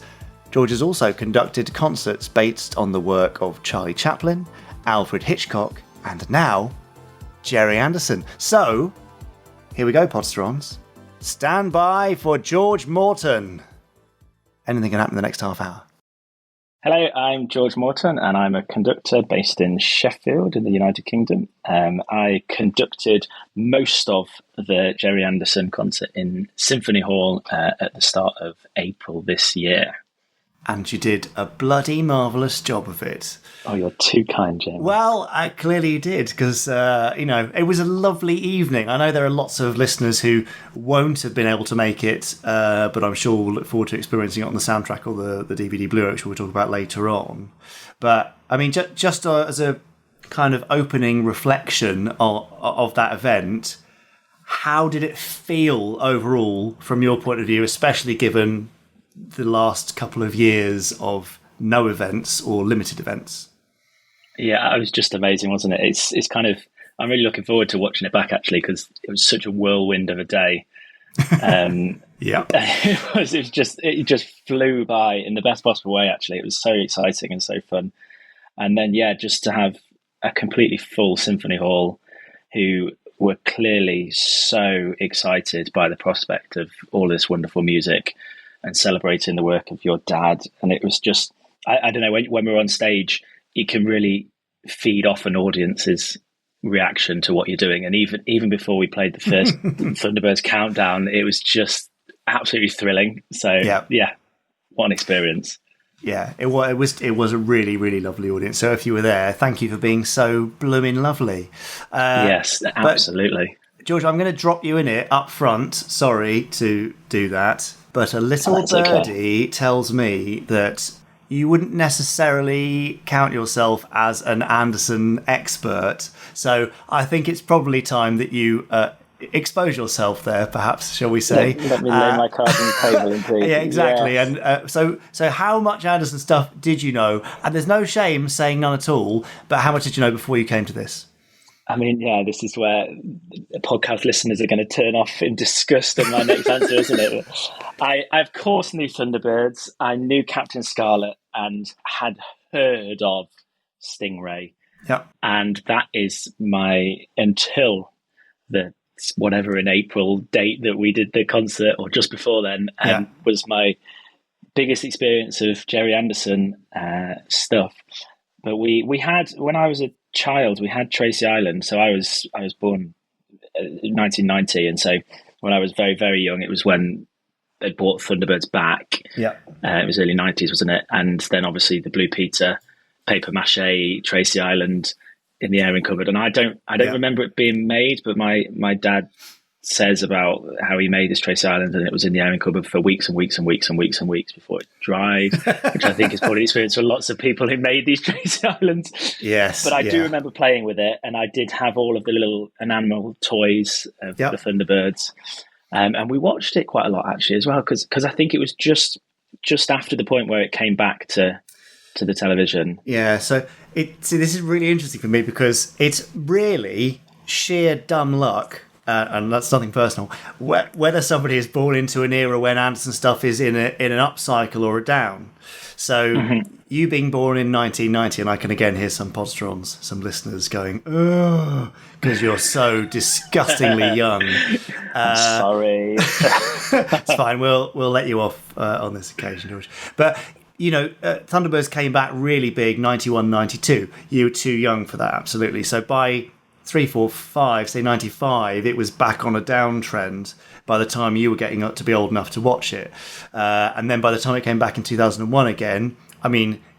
George has also conducted concerts based on the work of Charlie Chaplin, Alfred Hitchcock, and now Gerry Anderson. So, here we go, Podsterons. Stand by for George Morton. Anything can happen in the next half hour. Hello, I'm George Morton, and I'm a conductor based in Sheffield in the United Kingdom. I conducted most of the Gerry Anderson concert in Symphony Hall at the start of April this year. And you did a bloody marvellous job of it. Oh, you're too kind, James. Well, I clearly did, because, it was a lovely evening. I know there are lots of listeners who won't have been able to make it, but I'm sure we'll look forward to experiencing it on the soundtrack or the DVD Blu-ray, which we'll talk about later on. But, I mean, just as a kind of opening reflection of that event, how did it feel overall from your point of view, especially given the last couple of years of no events or limited events? Yeah, it was just amazing, wasn't it? It's kind of, I'm really looking forward to watching it back, actually, because it was such a whirlwind of a day. Yeah, it just flew by in the best possible way. Actually, it was so exciting and so fun. And then, just to have a completely full symphony hall, who were clearly so excited by the prospect of all this wonderful music and celebrating the work of your dad. And it was just, I don't know, when we're on stage, you can really feed off an audience's reaction to what you're doing. And even before we played the first Thunderbirds countdown, it was just absolutely thrilling. So what an experience. Yeah, it was a really, really lovely audience. So if you were there, thank you for being so blooming lovely. Yes, absolutely. George, I'm going to drop you in it up front. Sorry to do that. But a little birdie tells me that you wouldn't necessarily count yourself as an Anderson expert. So I think it's probably time that you expose yourself there, perhaps, shall we say. Let me lay my cards on the table, indeed. Yeah, exactly. Yes. And so how much Anderson stuff did you know? And there's no shame saying none at all, but how much did you know before you came to this? I mean, this is where podcast listeners are going to turn off in disgust at my next answer, isn't it? I, of course, knew Thunderbirds. I knew Captain Scarlet and had heard of Stingray. Yeah. And that is until the whatever in April date that we did the concert, or just before then, was my biggest experience of Gerry Anderson stuff. But we had, when I was a child, we had Tracy Island. So I was born in 1990, and so when I was very, very young, it was when they brought Thunderbirds back. Yeah, it was early 90s, wasn't it? And then obviously the Blue Peter, paper mache, Tracy Island in the airing cupboard. And I don't remember it being made, but my dad says about how he made this Tracy Island, and it was in the airing cupboard for weeks and weeks and weeks and weeks and weeks before it dried, which I think is probably the experience for lots of people who made these Tracy Islands. Yes, but I do remember playing with it, and I did have all of the little enamel toys of the Thunderbirds, and we watched it quite a lot actually as well, because I think it was just after the point where it came back to the television. Yeah, so this is really interesting for me because it's really sheer dumb luck. And that's nothing personal. Whether somebody is born into an era when Anderson stuff is in an upcycle or a down. So you being born in 1990, and I can again hear some Podsterons, some listeners going, "Oh," because you're so disgustingly young. Sorry, it's fine. We'll let you off on this occasion, George. But Thunderbirds came back really big, 91, 92. You were too young for that, absolutely. So by 3, 4, 5, say 95, it was back on a downtrend by the time you were getting up to be old enough to watch it. And then by the time it came back in 2001 again,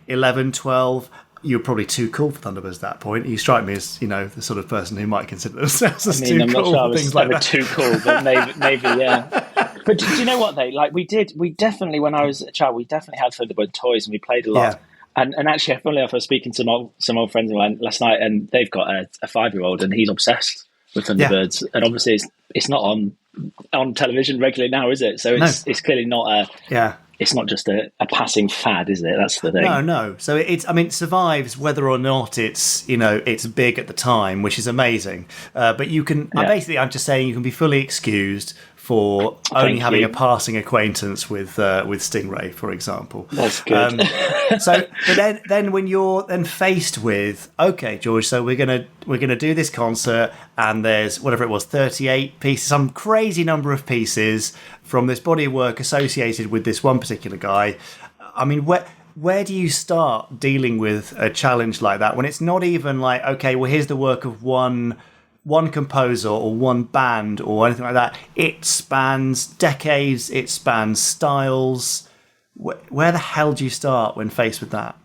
11, 12, you were probably too cool for Thunderbirds at that point. You strike me as, the sort of person who might consider themselves as too I'm cool. Not sure I was things like that. too cool, but maybe yeah. But do you know what, though? Like, we definitely, when I was a child, we definitely had Thunderbird toys and we played a lot. Yeah. And actually, funnily enough, I was speaking to some old friends of mine last night, and they've got a 5-year-old, and he's obsessed with Thunderbirds. Yeah. And obviously, it's not on television regularly now, is it? So it's clearly not it's not just a passing fad, is it? That's the thing. No. So it survives whether or not it's big at the time, which is amazing. But you can I'm just saying you can be fully excused for only having a passing acquaintance with Stingray, for example. That's good. But then when you're then faced with, okay, George, so we're gonna do this concert, and there's whatever it was, 38 pieces, some crazy number of pieces from this body of work associated with this one particular guy. Where do you start dealing with a challenge like that when it's not even like, okay, well, here's the work of one composer or one band or anything like that? It spans decades, it spans styles. Where the hell do you start when faced with that?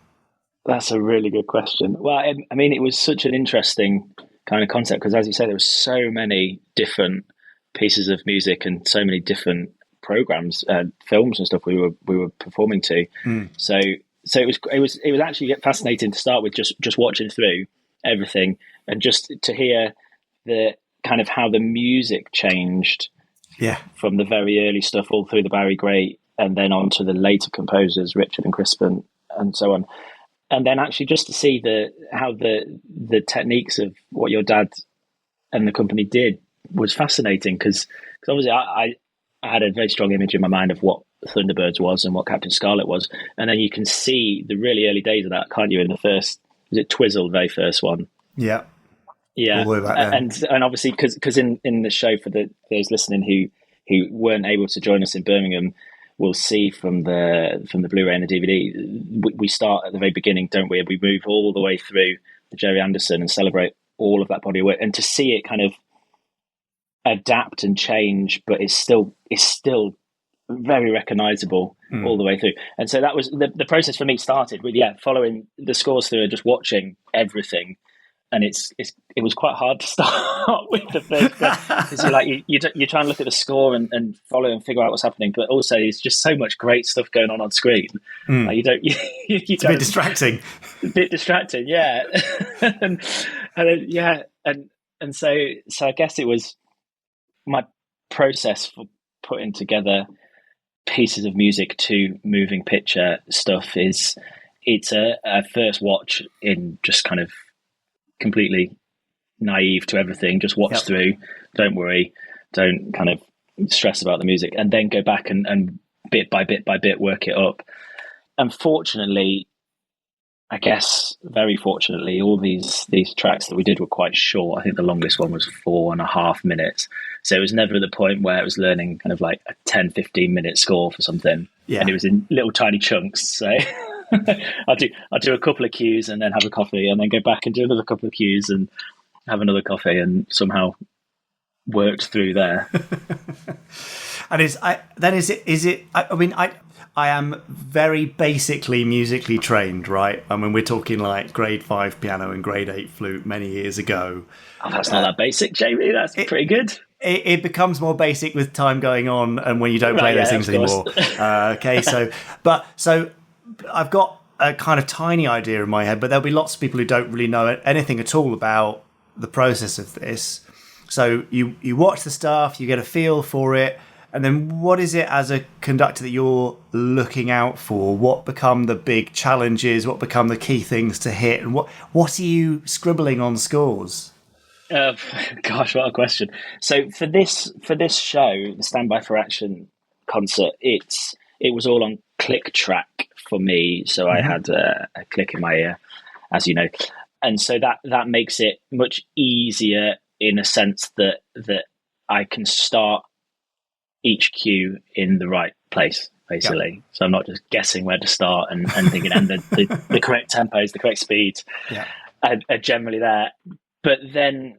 That's a really good question. Well, it was such an interesting kind of concept because, as you say, there were so many different pieces of music and so many different programs, films and stuff we were performing to. So it was actually fascinating to start with, just watching through everything and just to hear the kind of how the music changed from the very early stuff all through the Barry Gray and then on to the later composers, Richard and Crispin and so on. And then actually just to see how the techniques of what your dad and the company did was fascinating because obviously I had a very strong image in my mind of what Thunderbirds was and what Captain Scarlet was. And then you can see the really early days of that, can't you, in the first, was it Twizzle, the very first one? Yeah. Yeah, all the way back then. And obviously because in the show for those listening who weren't able to join us in Birmingham, we'll see from the Blu-ray and the DVD, we start at the very beginning, don't we? We move all the way through the Gerry Anderson and celebrate all of that body of work, and to see it kind of adapt and change, but it's still very recognizable all the way through. And so that was the process for me started with following the scores through and just watching everything. And it was quite hard to start with the first because you try and look at the score and follow and figure out what's happening, but also there's just so much great stuff going on screen. It's a bit distracting. A bit distracting, yeah. and so I guess it was my process for putting together pieces of music to moving picture stuff it's a first watch in just kind of completely naive to everything, just watch through, don't worry, don't kind of stress about the music, and then go back and bit by bit work it up. Unfortunately, I guess very fortunately, all these tracks that we did were quite short. I think the longest one was 4.5 minutes, so it was never at the point where I was learning kind of like a 10-15 minute score for something, and it was in little tiny chunks. So I'll do a couple of cues and then have a coffee, and then go back and do another couple of cues and have another coffee, and somehow worked through there. And I am very basically musically trained, right? I mean, we're talking like grade 5 piano and grade 8 flute many years ago. Oh, that's not that basic, Jamie. That's pretty good. It becomes more basic with time going on and when you don't play those things anymore. Okay, so I've got a kind of tiny idea in my head, but there'll be lots of people who don't really know anything at all about the process of this. So you watch the stuff, you get a feel for it, and then what is it as a conductor that you're looking out for? What become the big challenges? What become the key things to hit? And what are you scribbling on scores? Gosh, what a question. So for this show, the Standby for Action concert, it was all on click track for me. So I had a click in my ear, as you know. And so that makes it much easier in a sense that I can start each cue in the right place, basically. Yep. So I'm not just guessing where to start and thinking, and the correct tempos, the correct speeds are generally there. But then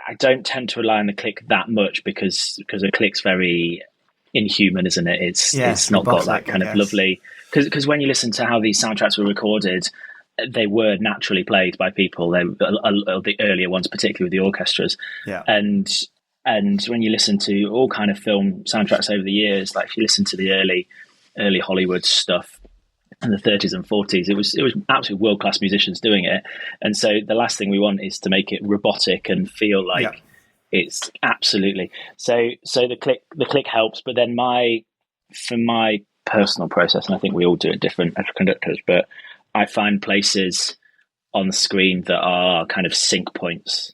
I don't tend to rely on the click that much because a click's very inhuman, isn't it? It's not got that kind of lovely... Because when you listen to how these soundtracks were recorded, they were naturally played by people. They the earlier ones, particularly with the orchestras. Yeah. And when you listen to all kind of film soundtracks over the years, like if you listen to the early Hollywood stuff in the 30s and 40s, it was absolutely world-class musicians doing it. And so the last thing we want is to make it robotic and feel like it's absolutely. So the click helps, but then for my personal process, and I think we all do it different as conductors, but I find places on the screen that are kind of sync points.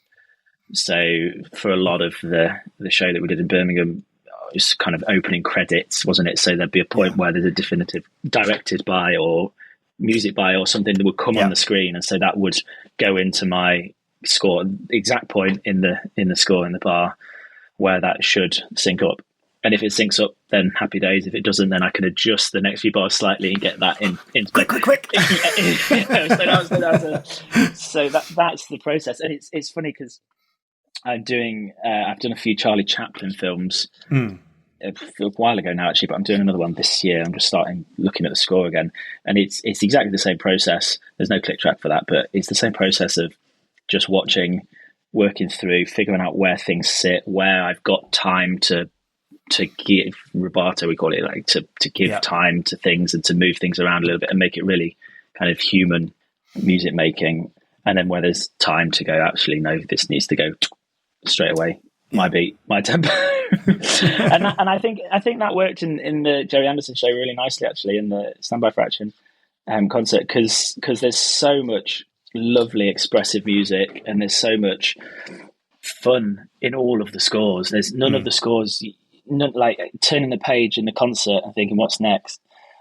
So for a lot of the show that we did in Birmingham, it was kind of opening credits, wasn't it? So there'd be a point where there's a definitive directed by or music by or something that would come on the screen, and so that would go into my score, exact point in the score in the bar where that should sync up. And if it syncs up, then happy days. If it doesn't, then I can adjust the next few bars slightly and get that in. Quick! So that's the process, and it's funny because I've done a few Charlie Chaplin films a while ago now, actually, but I'm doing another one this year. I'm just starting looking at the score again, and it's exactly the same process. There's no click track for that, but it's the same process of just watching, working through, figuring out where things sit, where I've got time to give rubato, we call it, like to give time to things and to move things around a little bit and make it really kind of human music making. And then where there's time to go, actually, no, this needs to go straight away. My beat, my tempo. and I think that worked in the Gerry Anderson show really nicely, actually, in the Standby for Action concert, because there's so much lovely expressive music and there's so much fun in all of the scores. There's none of the scores, like turning the page in the concert and thinking, what's next?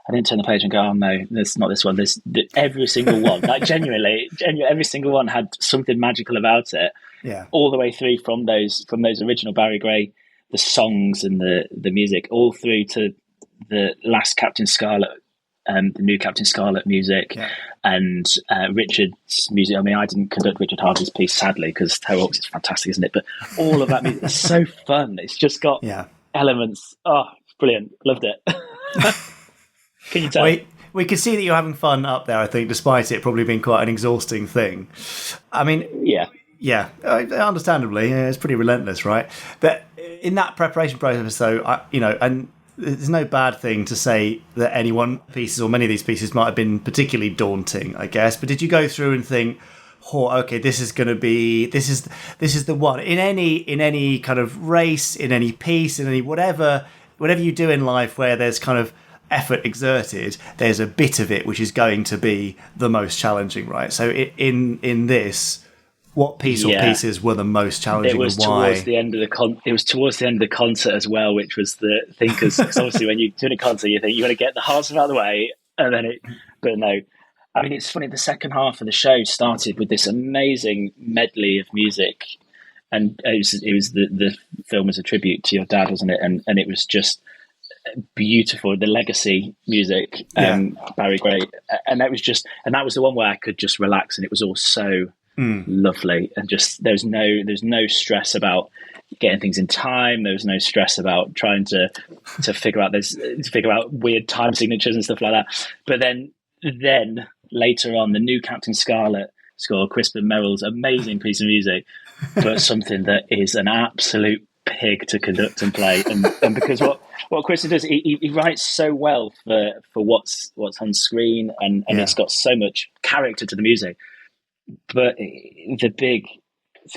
I didn't turn the page and go, oh no, there's not this one. There's every single one. Like genuinely, every single one had something magical about it. Yeah. All the way through from those original Barry Gray, the songs and the music, all through to the last Captain Scarlet, the new Captain Scarlet music, and Richard's music. I mean, I didn't conduct Richard Harvey's piece, sadly, because Terrorhawks is fantastic, isn't it? But all of that music is so fun. It's just got elements. Oh, it's brilliant. Loved it. Can you tell? We can see that you're having fun up there, I think, despite it probably being quite an exhausting thing. I mean, yeah, understandably, it's pretty relentless, right? But in that preparation process, though, and there's no bad thing to say that any one pieces or many of these pieces might have been particularly daunting, I guess. But did you go through and think, oh, okay, this is the one in any kind of race, in any piece, in any whatever you do in life where there's kind of effort exerted, there's a bit of it which is going to be the most challenging, right? So in this, what piece or pieces were the most challenging? It was towards the end of the concert as well, which was the thing, because obviously when you're doing a concert, you think you want to get the hard stuff out of the way, and then but no. I mean, it's funny. The second half of the show started with this amazing medley of music, and it was the film was a tribute to your dad, wasn't it? And it was just beautiful, the legacy music, Barry Gray, and that was the one where I could just relax, and it was all so lovely, and just there's no stress about getting things in time. There was no stress about trying to figure out weird time signatures and stuff like that. But then later on, the new Captain Scarlet score, Crispin Merrell's amazing piece of music, but something that is an absolute pig to conduct and play, and because what Crispin does, he writes so well for what's on screen, and it's got so much character to the music. But the big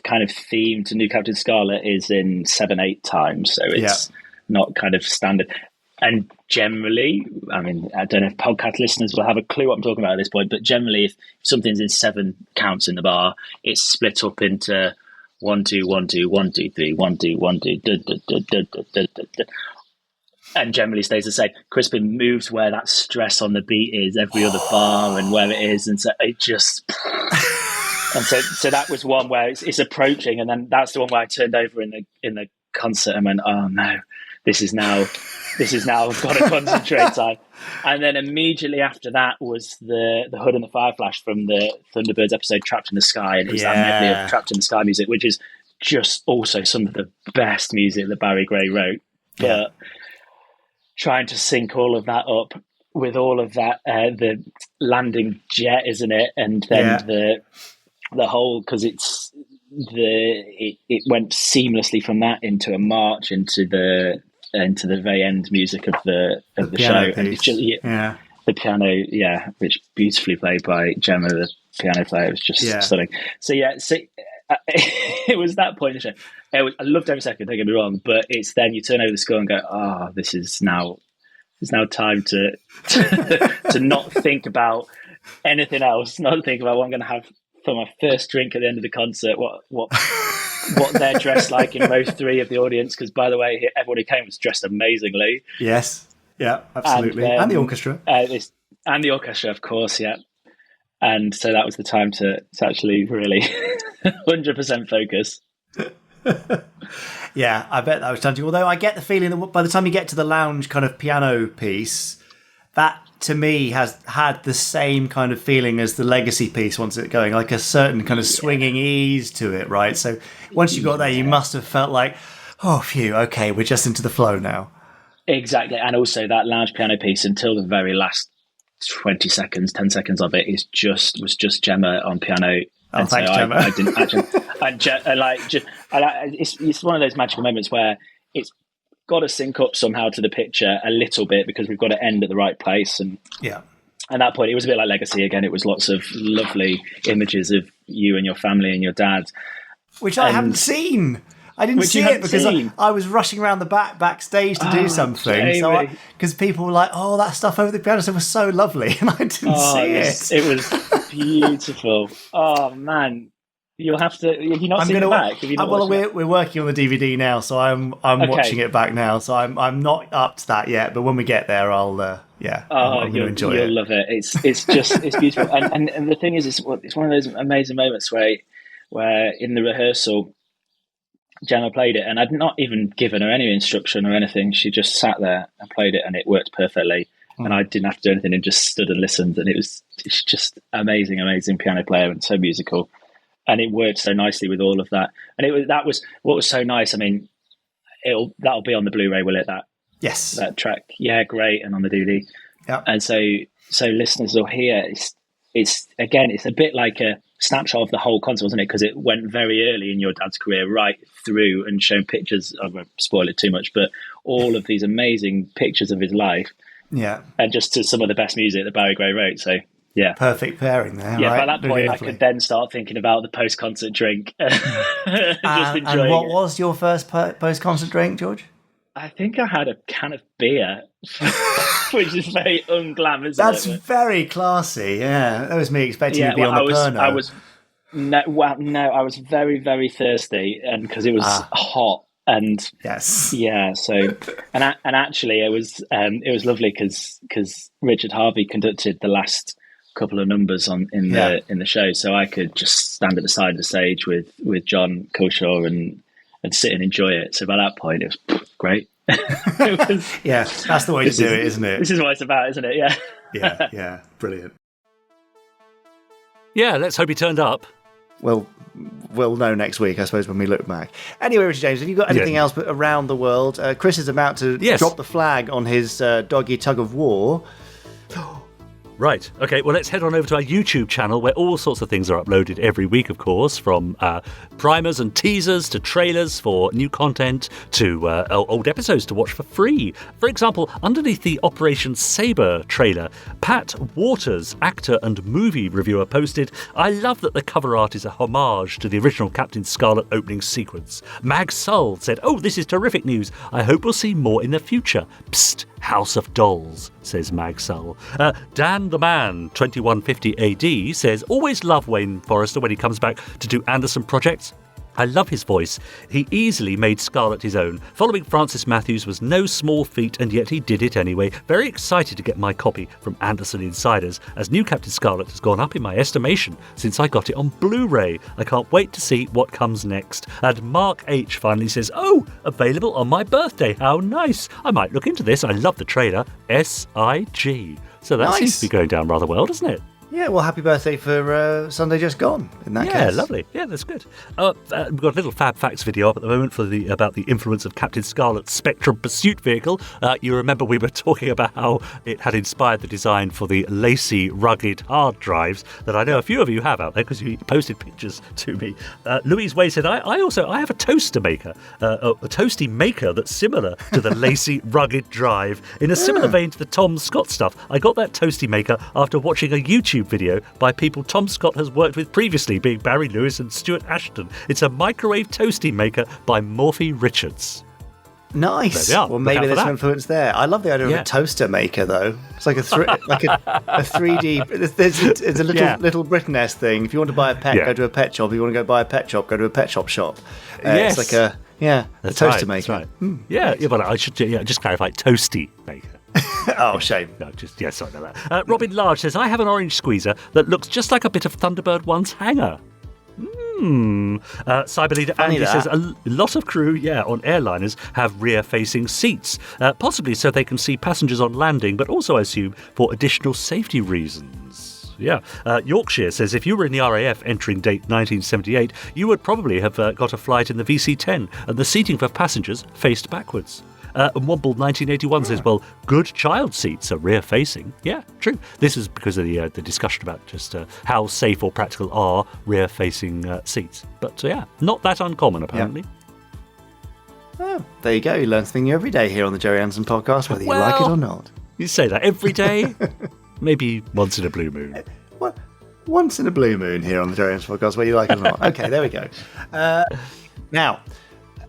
kind of theme to New Captain Scarlet is in 7/8 time, so it's not kind of standard. And generally, I mean, I don't know if podcast listeners will have a clue what I'm talking about at this point, but generally, if something's in 7 counts in the bar, it's split up into 1 2 1 2 1 2 3 1 2 1 2 and generally stays the same. Crispin moves where that stress on the beat is every other bar and where it is, and so it just. And so that was one where it's approaching, and then that's the one where I turned over in the concert and went, "Oh no, this is now I've got to concentrate time." And then immediately after that was the Hood and the Fire Flash from the Thunderbirds episode Trapped in the Sky, and it was that medley of Trapped in the Sky music, which is just also some of the best music that Barry Gray wrote. But trying to sync all of that up with all of that, the landing jet, isn't it? And then the whole, because it went seamlessly from that into a march into the very end music of the show, piece. And it's just the piano, which beautifully played by Gemma, the piano player, was just stunning. So it was that point in the show. I loved every second. Don't get me wrong, but it's then you turn over the score and go, this is now time to to not think about anything else, not think about what I'm going to have for my first drink at the end of the concert, what they're dressed like in row 3 of the audience, because by the way, everyone who came was dressed amazingly. Yes, yeah, absolutely, and the orchestra, and the orchestra, of course, yeah. And so that was the time to actually really 100% focus. Yeah, I bet that was challenging. Although I get the feeling that by the time you get to the lounge kind of piano piece, that to me has had the same kind of feeling as the legacy piece once it's going, like a certain kind of swinging ease to it, right? So once you got there, you must have felt like, oh, phew, okay, we're just into the flow now. Exactly. And also that lounge piano piece until the very last 10 seconds of it was just Gemma on piano. Oh, and thanks, so Gemma. I didn't actually, it's one of those magical moments where it's got to sync up somehow to the picture a little bit, because we've got to end at the right place. And at that point, it was a bit like Legacy again. It was lots of lovely images of you and your family and your dad, which I haven't seen. I didn't see it because I was rushing around the backstage to do something. So because people were like, "Oh, that stuff over the piano was so lovely," and I didn't see it. It was beautiful. Oh man, you'll have to. Have you not seen it back? We're working on the DVD now, so I'm watching it back now. So I'm not up to that yet, but when we get there, I'm going to enjoy it. You'll love it. It's beautiful. And the thing is, it's one of those amazing moments where in the rehearsal, Gemma played it, and I'd not even given her any instruction or anything. She just sat there and played it, and it worked perfectly. And I didn't have to do anything, and just stood and listened. And it's just amazing piano player, and so musical. And it worked so nicely with all of that. And that was what was so nice. I mean, that'll be on the Blu-ray, will it? Yes. That track, yeah, great, and on the DVD. Yeah. And so listeners will hear it's a bit like a snapshot of the whole concert, wasn't it? Because it went very early in your dad's career, right through, and shown pictures. I won't spoil it too much, but all of these amazing pictures of his life. Yeah. And just to some of the best music that Barry Gray wrote. So yeah, perfect pairing there. Yeah, right? By that point, really I could then start thinking about the post-concert drink. And what was your first post-concert drink, George? I think I had a can of beer, which is very unglam, That's very classy. Yeah, that was me expecting you to be on the Pernod. I was very, very thirsty, and because it was hot. And so actually it was lovely because Richard Harvey conducted the last couple of numbers in the show, so I could just stand at the side of the stage with John Culshaw and sit and enjoy it. So by that point, it was great. Yeah, that's the way to do it, isn't it? This is what it's about, isn't it? Yeah. Yeah, brilliant. Yeah, let's hope he turned up. Well, we'll know next week, I suppose, when we look back. Anyway, Richard James, have you got anything else around the world? Chris is about to drop the flag on his doggy tug of war. Right. Okay, well, let's head on over to our YouTube channel where all sorts of things are uploaded every week, of course, from primers and teasers to trailers for new content to old episodes to watch for free. For example, underneath the Operation Sabre trailer, Pat Waters, actor and movie reviewer, posted, "I love that the cover art is a homage to the original Captain Scarlet opening sequence." Mag Sull said, "Oh, this is terrific news. I hope we'll see more in the future." Psst, House of Dolls, says Mag Sull. Dan the Man, 2150 AD, says, "Always love Wayne Forrester when he comes back to do Anderson projects. I love his voice. He easily made Scarlet his own. Following Francis Matthews was no small feat, and yet he did it anyway. Very excited to get my copy from Anderson Insiders, as new Captain Scarlet has gone up in my estimation since I got it on Blu-ray. I can't wait to see what comes next." And Mark H finally says, "Oh, available on my birthday. How nice. I might look into this. I love the trailer. SIG." So that seems to be going down rather well, doesn't it? Yeah, well, happy birthday for Sunday Just Gone, in that case. Yeah, lovely. Yeah, that's good. We've got a little FAB Facts video up at the moment about the influence of Captain Scarlet's Spectrum pursuit vehicle. You remember we were talking about how it had inspired the design for the lacy, rugged hard drives that I know a few of you have out there because you posted pictures to me. Louise Way said, I have a toaster maker, a toasty maker that's similar to the lacy, rugged drive. In a similar vein to the Tom Scott stuff, I got that toasty maker after watching a YouTube video by people Tom Scott has worked with previously, being Barry Lewis and Stuart Ashton. It's a microwave toasty maker by Morphy Richards. Nice. Well, maybe there's some influence there. I love the idea of a toaster maker, though. It's like a 3D. It's a little Britain-esque thing. If you want to buy a pet, go to a pet shop. If you want to go buy a pet shop, go to a pet shop shop. Yes. It's like a toaster maker. That's right. Yeah, but I should just clarify, toasty maker. Oh, shame. No, sorry about that. Robin Large says, "I have an orange squeezer that looks just like a bit of Thunderbird One's hanger." Cyber Leader Andy says, "A lot of crew, on airliners have rear-facing seats, possibly so they can see passengers on landing, but also, I assume, for additional safety reasons." Yeah. Yorkshire says, "If you were in the RAF entering date 1978, you would probably have got a flight in the VC-10, and the seating for passengers faced backwards." And Womble 1981 says, "Well, good child seats are rear-facing." Yeah, true. This is because of the discussion about just how safe or practical are rear-facing seats. But not that uncommon, apparently. Yeah. Oh, there you go. You learn something new every day here on the Gerry Anderson Podcast, whether you like it or not. You say that every day? Maybe once in a blue moon. Once in a blue moon here on the Gerry Anderson Podcast, whether you like it or not. Okay, there we go. Now,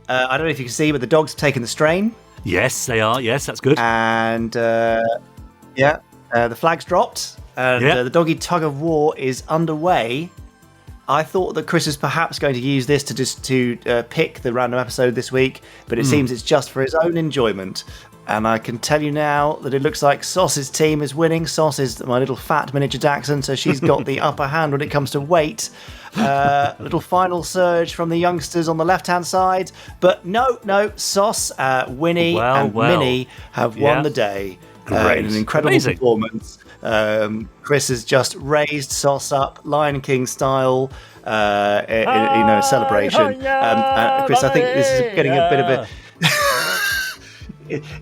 I don't know if you can see, but the dogs have taken the strain. Yes, they are. Yes, that's good. And the flag's dropped. And the doggy tug of war is underway. I thought that Chris is perhaps going to use this to pick the random episode this week, but it seems it's just for his own enjoyment. And I can tell you now that it looks like Sauce's team is winning. Sauce is my little fat miniature Dachshund, so she's got the upper hand when it comes to weight. A little final surge from the youngsters on the left-hand side. But no, Sauce, Winnie and Minnie have won the day in an incredible performance. Chris has just raised Sauce up, Lion King style, celebration. Chris, I think this is getting a bit of a...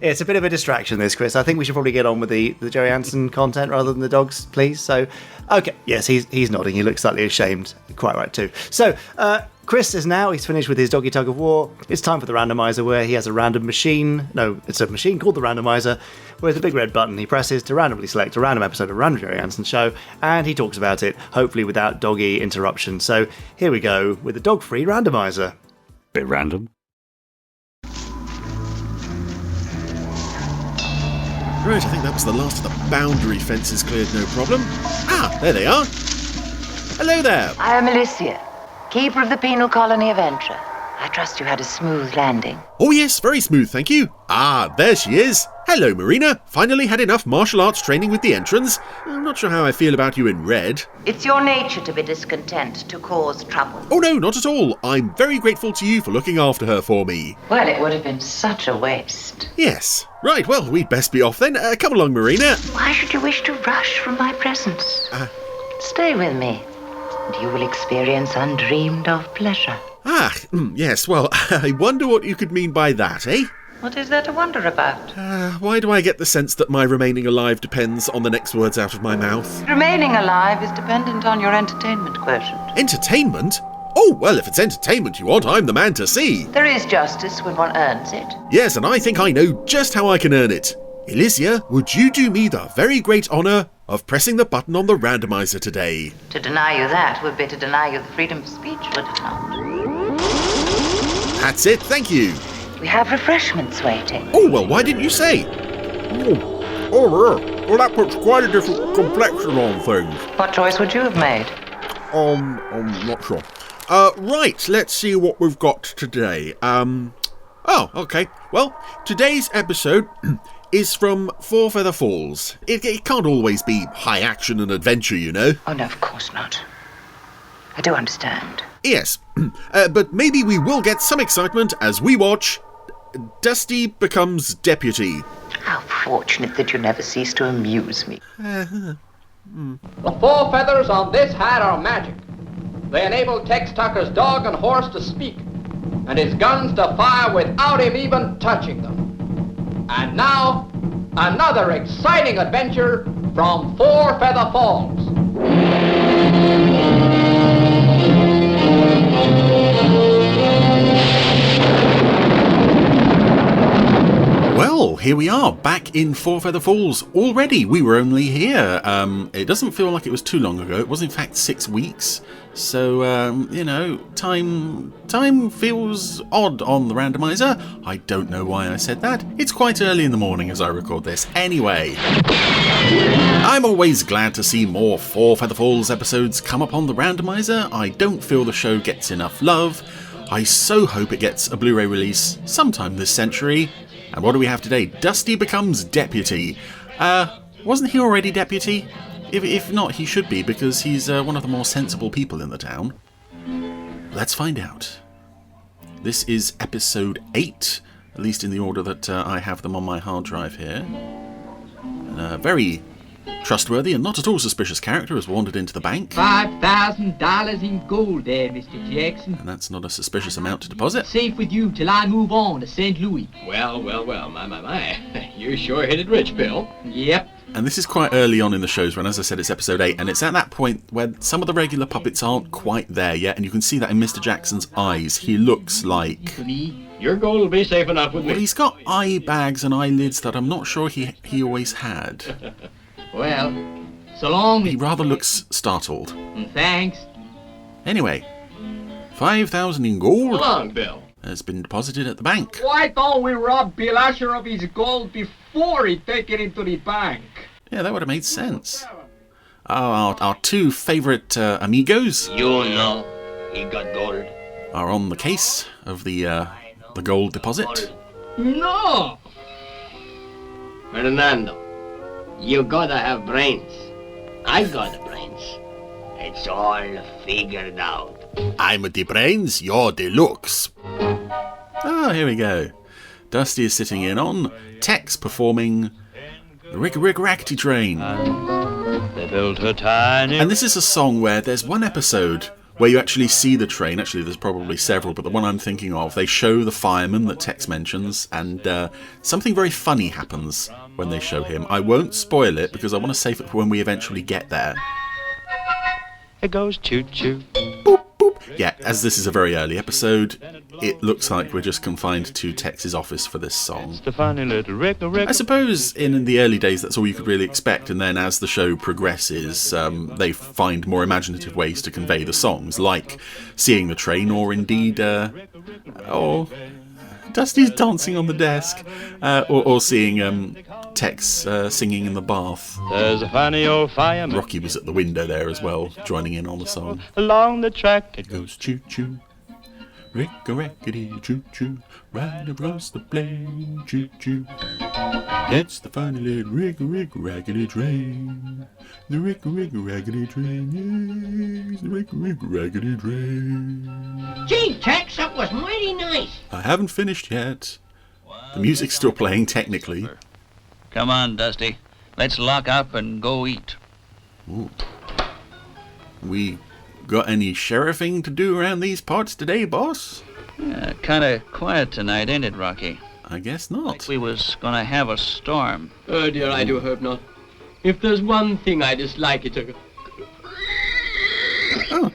It's a bit of a distraction, this, Chris. I think we should probably get on with the Gerry Anderson content rather than the dogs, please. So, okay. Yes, he's nodding. He looks slightly ashamed. Quite right, too. So, Chris he's finished with his doggy tug of war. It's time for the randomizer, where he has a random machine. No, it's a machine called the randomizer, where the big red button he presses to randomly select a random episode of a random Gerry Anderson show, and he talks about it, hopefully without doggy interruption. So, here we go with the dog-free randomizer. Bit random. Right, I think that was the last of the boundary fences cleared, no problem. Ah, there they are. Hello there. I am Alicia, keeper of the penal colony of Entra. I trust you had a smooth landing. Oh yes, very smooth, thank you. Ah, there she is. Hello, Marina. Finally had enough martial arts training with the entrance. I'm not sure how I feel about you in red. It's your nature to be discontent, to cause trouble. Oh no, not at all. I'm very grateful to you for looking after her for me. Well, it would have been such a waste. Yes. Right, well, we'd best be off then. Come along, Marina. Why should you wish to rush from my presence? Stay with me, and you will experience undreamed of pleasure. Yes, well, I wonder what you could mean by that, eh? What is there to wonder about? Why do I get the sense that my remaining alive depends on the next words out of my mouth? Remaining alive is dependent on your entertainment quotient. Entertainment? Oh, well, if it's entertainment you want, I'm the man to see. There is justice when one earns it. Yes, and I think I know just how I can earn it. Elysia, would you do me the very great honour of pressing the button on the randomiser today? To deny you that would be to deny you the freedom of speech, would it not? That's it, thank you. We have refreshments waiting. Oh, well, why didn't you say? Well, that puts quite a different complexion on things. What choice would you have made? I'm not sure. Right, let's see what we've got today. Oh, okay. Well, today's episode is from Four Feather Falls. It can't always be high action and adventure, you know. Oh, no, of course not. I do understand. Yes, but maybe we will get some excitement as we watch Dusty Becomes Deputy. How fortunate that you never cease to amuse me. The four feathers on this hat are magic. They enable Tex Tucker's dog and horse to speak, and his guns to fire without him even touching them. And now, another exciting adventure from Four Feather Falls. Well, here we are, back in Four Feather Falls already. We were only here. It doesn't feel like it was too long ago. It was in fact 6 weeks. So, you know, time feels odd on the randomiser. I don't know why I said that. It's quite early in the morning as I record this. Anyway, I'm always glad to see more Four Feather Falls episodes come up on the randomiser. I don't feel the show gets enough love. I so hope it gets a Blu-ray release sometime this century. And what do we have today? Dusty Becomes Deputy. Wasn't he already deputy? If not, he should be, because he's one of the more sensible people in the town. Let's find out. This is episode 8, at least in the order that I have them on my hard drive here. And a very trustworthy and not at all suspicious character has wandered into the bank. $5,000 in gold there, Mr. Jackson. And that's not a suspicious amount to deposit. Safe with you till I move on to St. Louis. Well, my. You're sure headed rich, Bill. Yep. And this is quite early on in the show's run. As I said, it's episode 8, and it's at that point where some of the regular puppets aren't quite there yet, and you can see that in Mr. Jackson's eyes. He looks like... Your gold will be safe enough with me. Well, he's got eye bags and eyelids that I'm not sure he always had. Well, so long. He rather looks startled. Thanks. Anyway, 5,000 in gold. So long, Bill. Has been deposited at the bank. Why don't we rob Bill Asher of his gold before he take it into the bank? Yeah, that would have made sense. Our two favourite amigos. You know, he got gold. Are on the case of the gold deposit. No. Fernando, you gotta have brains. I got the brains. It's all figured out. I'm the brains, you're the looks. Oh, here we go. Dusty is sitting in on, Tex performing the Rig-a-Rig-Rackety Train. They built a tiny... And this is a song where there's one episode where you actually see the train. Actually, there's probably several, but the one I'm thinking of, they show the fireman that Tex mentions, and something very funny happens when they show him. I won't spoil it because I want to save it for when we eventually get there. It goes choo-choo. Boop, boop. Yeah, as this is a very early episode, it looks like we're just confined to Tex's office for this song. I suppose in the early days that's all you could really expect, and then as the show progresses, they find more imaginative ways to convey the songs, like seeing the train, or indeed, Dusty's dancing on the desk, or seeing Tex singing in the bath. There's a funny old fireman. Rocky was at the window there as well, joining in on the song. Along the track it goes choo-choo, rick-a-rackety choo-choo, right across the plain, choo-choo. It's the funny little raggedy train. The raggedy train. Yes, the raggedy train. Gee, Tex, that was mighty nice. I haven't finished yet. The music's still playing, technically. Come on, Dusty. Let's lock up and go eat. Ooh. We got any sheriffing to do around these parts today, boss? Yeah, kind of quiet tonight, ain't it, Rocky? I guess not. Like we was gonna have a storm. Oh dear, I do hope not. If there's one thing I dislike, it's a... Oh,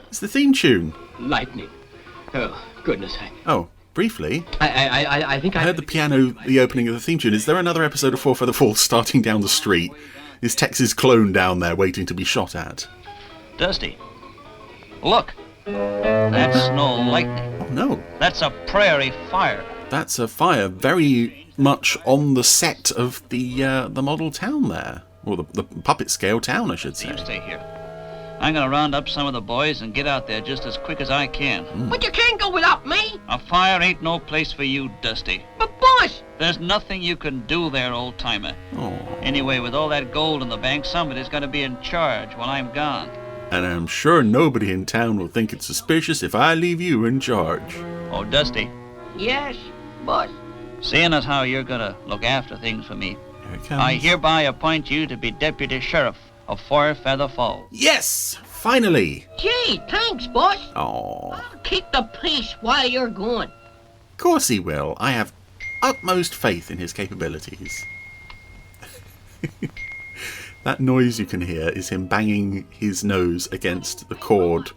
it's the theme tune. Lightning. Oh, goodness. Oh, briefly. I think I heard the piano, the opening of the theme tune. Is there another episode of 4 Feather Falls starting down the street? Is Tex's clone down there waiting to be shot at? Dusty, look. That's no lightning. Oh, no. That's a prairie fire. That's a fire very much on the set of the model town there. Or the puppet scale town, I should say. You stay here. I'm gonna round up some of the boys and get out there just as quick as I can. But you can't go without me. A fire ain't no place for you, Dusty. But boss! There's nothing you can do there, old-timer. Oh. Anyway, with all that gold in the bank, somebody's gonna be in charge while I'm gone. And I'm sure nobody in town will think it's suspicious if I leave you in charge. Oh, Dusty. Yes, boss. Seeing as how you're gonna look after things for me, Here it comes. I hereby appoint you to be Deputy Sheriff of 4 Feather Falls. Yes! Finally! Gee, thanks, boss. Oh. Keep the peace while you're gone. Of course he will. I have utmost faith in his capabilities. That noise you can hear is him banging his nose against the cord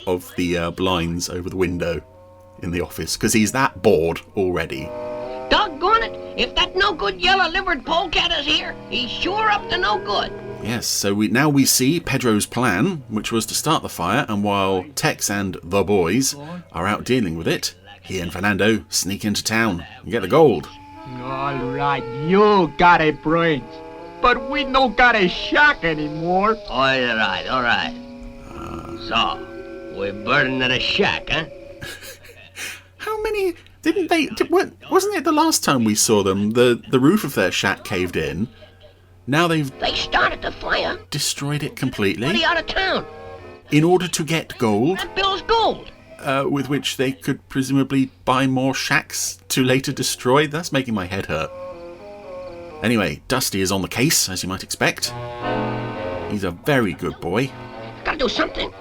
of the blinds over the window in the office, because he's that bored already. Doggone it, if that no-good yellow-livered polecat is here, he's sure up to no good. Yes, so now we see Pedro's plan, which was to start the fire, and while Tex and the boys are out dealing with it, he and Fernando sneak into town and get the gold. All right, you got a brains, but we don't got a shack anymore. All right. So, we're burning at a shack, huh? How many... Didn't they... Wasn't it the last time we saw them, the roof of their shack caved in? Now they've... They started the fire. Destroyed it completely. Buddy out of town. In order to get gold. That Bill's gold. With which they could presumably buy more shacks to later destroy. That's making my head hurt. Anyway, Dusty is on the case, as you might expect. He's a very good boy. Gotta do something.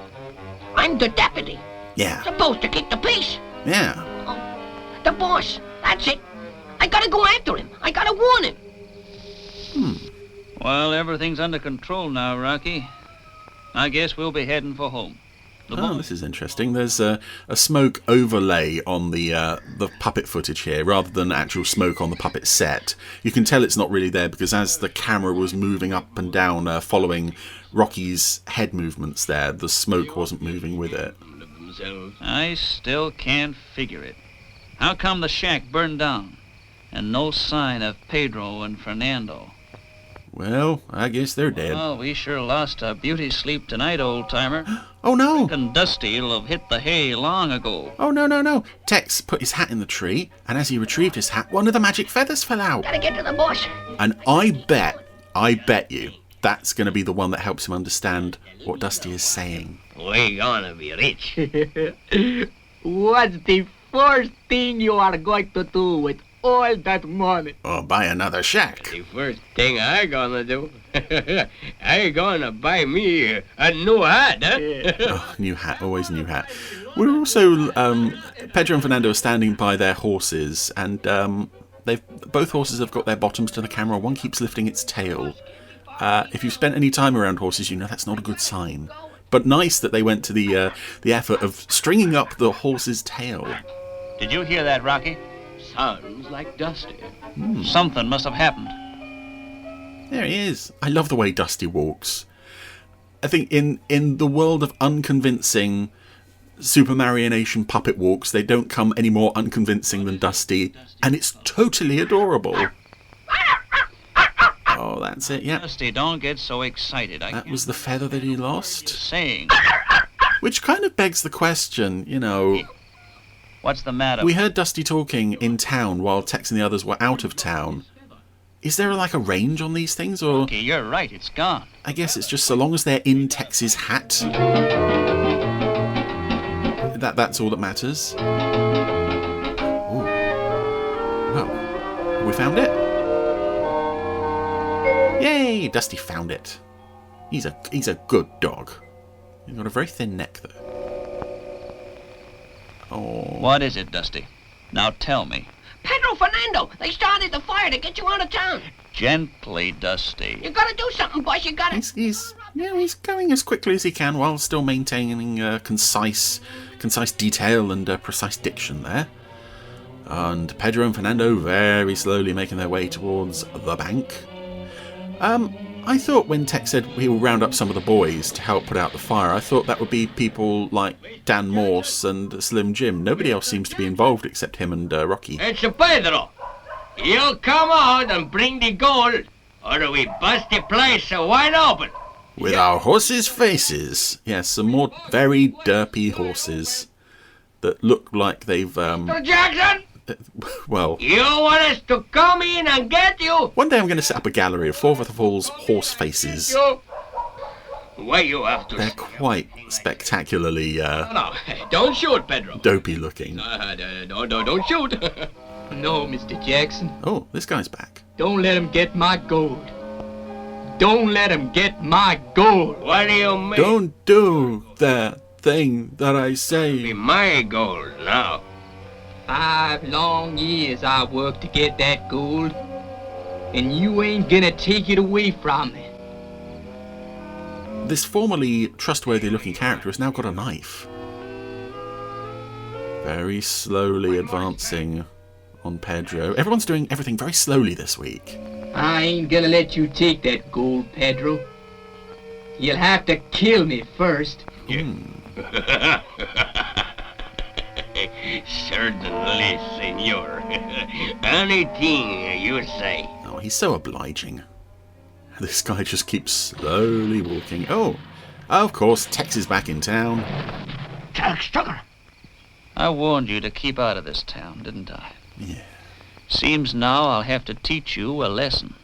I'm the deputy. Yeah. Supposed to keep the peace. Yeah. Oh, the boss. That's it. I gotta go after him. I gotta warn him. Well, everything's under control now, Rocky. I guess we'll be heading for home. This is interesting. There's a smoke overlay on the puppet footage here, rather than actual smoke on the puppet set. You can tell it's not really there because as the camera was moving up and down, following Rocky's head movements there, the smoke wasn't moving with it. I still can't figure it. How come the shack burned down, and no sign of Pedro and Fernando? Well, I guess they're dead. Well, we sure lost a beauty sleep tonight, old-timer. Oh, no. And Dusty'll have hit the hay long ago. Oh, no. Tex put his hat in the tree, and as he retrieved his hat, one of the magic feathers fell out. Gotta get to the boss. And I bet you, that's going to be the one that helps him understand what Dusty is saying. We're gonna be rich. What's the first thing you are going to do with all that money? Or buy another shack. The first thing I gonna do, I gonna buy me a new hat, huh? Oh, new hat, always new hat. We're also, Pedro and Fernando are standing by their horses, and both horses have got their bottoms to the camera. One keeps lifting its tail. If you've spent any time around horses, you know that's not a good sign. But nice that they went to the effort of stringing up the horse's tail. Did you hear that, Rocky? Sounds like Dusty. Something must have happened. There he is. I love the way Dusty walks. I think in the world of unconvincing Super Marionation puppet walks, they don't come any more unconvincing than Dusty, and it's totally adorable. Oh, that's it, yeah. Dusty, don't get so excited. That was the feather that he lost. Saying. Which kind of begs the question, you know... What's the matter? We heard Dusty talking in town while Tex and the others were out of town. Is there like a range on these things, or? Okay, you're right. It's gone. I guess it's just so long as they're in Tex's hat. That's all that matters. Ooh. Well, we found it. Yay! Dusty found it. He's a good dog. He's got a very thin neck, though. Oh. What is it, Dusty? Now tell me. Pedro, Fernando, they started the fire to get you out of town. Gently, Dusty. You gotta do something, boss. You gotta... He's going as quickly as he can while still maintaining concise detail and precise diction there. And Pedro and Fernando very slowly making their way towards the bank. I thought when Tex said he will round up some of the boys to help put out the fire, I thought that would be people like Dan Morse and Slim Jim. Nobody else seems to be involved except him and Rocky. It's Pedro. You come out and bring the gold, or we bust the place wide open. With our horses' faces. Yes, some more very derpy horses that look like they've... Mr. Jackson! Well... You want us to come in and get you? One day I'm going to set up a gallery of Four for the Falls horse faces. Why you have to... They're quite spectacularly... No, don't shoot, Pedro. Dopey looking. Don't shoot. No, Mr. Jackson. Oh, this guy's back. Don't let him get my gold. Don't let him get my gold. What do you mean? Don't do that thing that I say. Be my gold now. 5 long years I worked to get that gold, and you ain't gonna take it away from me. This formerly trustworthy-looking character has now got a knife. Very slowly advancing on Pedro. Everyone's doing everything very slowly this week. I ain't gonna let you take that gold, Pedro. You'll have to kill me first. Certainly, senor. Anything you say. Oh, he's so obliging. This guy just keeps slowly walking. Oh, of course, Tex is back in town. Tex Tucker. I warned you to keep out of this town, didn't I? Yeah. Seems now I'll have to teach you a lesson.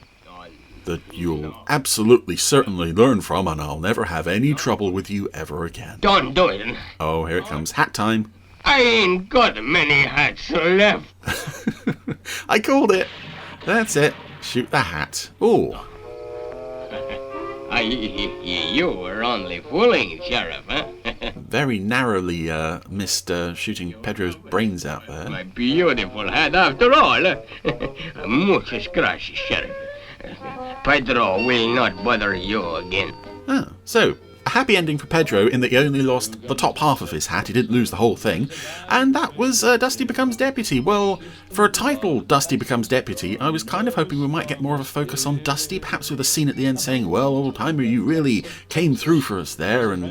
That you'll absolutely certainly learn from, and I'll never have any trouble with you ever again. Don't do it. Oh, here it comes. Hat time. I ain't got many hats left. I called it. That's it. Shoot the hat. Oh. You were only fooling, Sheriff, huh? Very narrowly missed shooting Pedro's brains out there. My beautiful hat after all. Muchas gracias, Sheriff. Pedro will not bother you again. Ah, so, a happy ending for Pedro in that he only lost the top half of his hat. He didn't lose the whole thing. And that was Dusty Becomes Deputy. Well, for a title, Dusty Becomes Deputy, I was kind of hoping we might get more of a focus on Dusty, perhaps with a scene at the end saying, well, old-timer, you really came through for us there and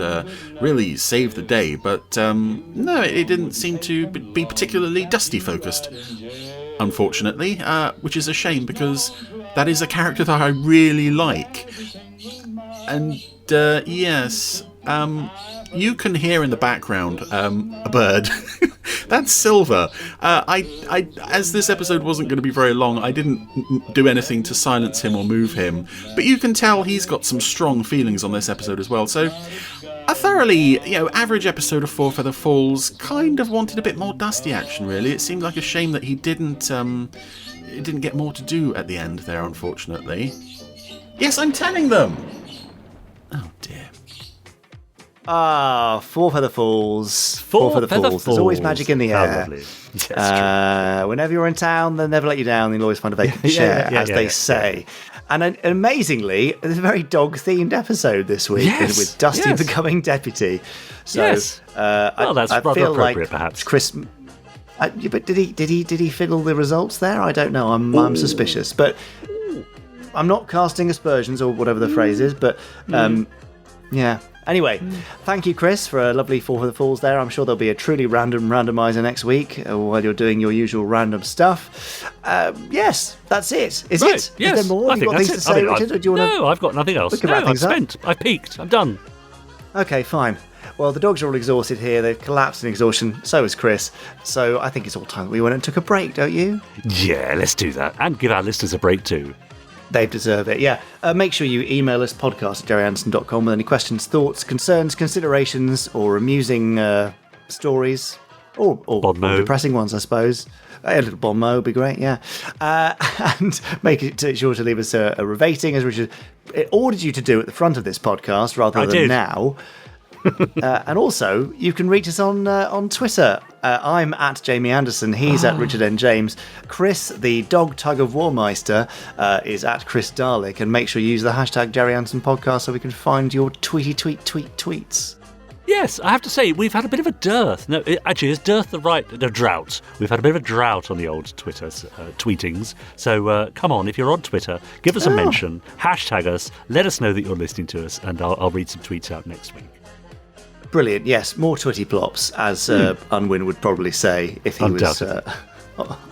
really saved the day. But no, it didn't seem to be particularly Dusty-focused, unfortunately, which is a shame because that is a character that I really like. And yes, you can hear in the background a bird. That's Silver. As this episode wasn't going to be very long, I didn't do anything to silence him or move him. But you can tell he's got some strong feelings on this episode as well. So a thoroughly, average episode of Four Feather Falls. Kind of wanted a bit more Dusty action, really. It seemed like a shame that he didn't get more to do at the end there, unfortunately. Yes, I'm telling them! Oh, dear. Four Feather Falls. Four Feather Falls. There's always magic in the air. Yes, whenever you're in town, they'll never let you down. You'll always find a vacant chair, as they say. And amazingly, it's a very dog-themed episode this week with Dusty becoming deputy. So, well, that's rather appropriate, perhaps. Chris, but did he fiddle the results there? I don't know. I'm suspicious, but I'm not casting aspersions or whatever the phrase is. But yeah. Anyway, thank you, Chris, for a lovely Four for the Falls there. I'm sure there'll be a truly random randomizer next week while you're doing your usual random stuff. Yes, that's it. Is it? Yes. Is there more? Have you got things to say, Richard? Or do you want No, I've got nothing else. No, I've spent. I've peaked. I'm done. Okay, fine. Well, the dogs are all exhausted here. They've collapsed in exhaustion. So is Chris. So I think it's all time that we went and took a break, don't you? Yeah, let's do that. And give our listeners a break too. They deserve it, yeah. Make sure you email us, podcast@gerryanderson.com, with any questions, thoughts, concerns, considerations, or amusing stories, or depressing ones, I suppose. A little bon mot would be great, yeah. And make sure to leave us a rating, as Richard ordered you to do at the front of this podcast rather than now. And also, you can reach us on Twitter. I'm at Jamie Anderson. He's at Richard N. James. Chris, the dog tug of Warmeister, is at Chris Dalek. And make sure you use the hashtag Gerry Anderson Podcast so we can find your tweets. Yes, I have to say, we've had a bit of a dearth. No, actually, is dearth the drought? We've had a bit of a drought on the old Twitter tweetings. So come on, if you're on Twitter, give us a mention, hashtag us, let us know that you're listening to us, and I'll read some tweets out next week. Brilliant, yes. More twitty plops, as Unwin would probably say if he was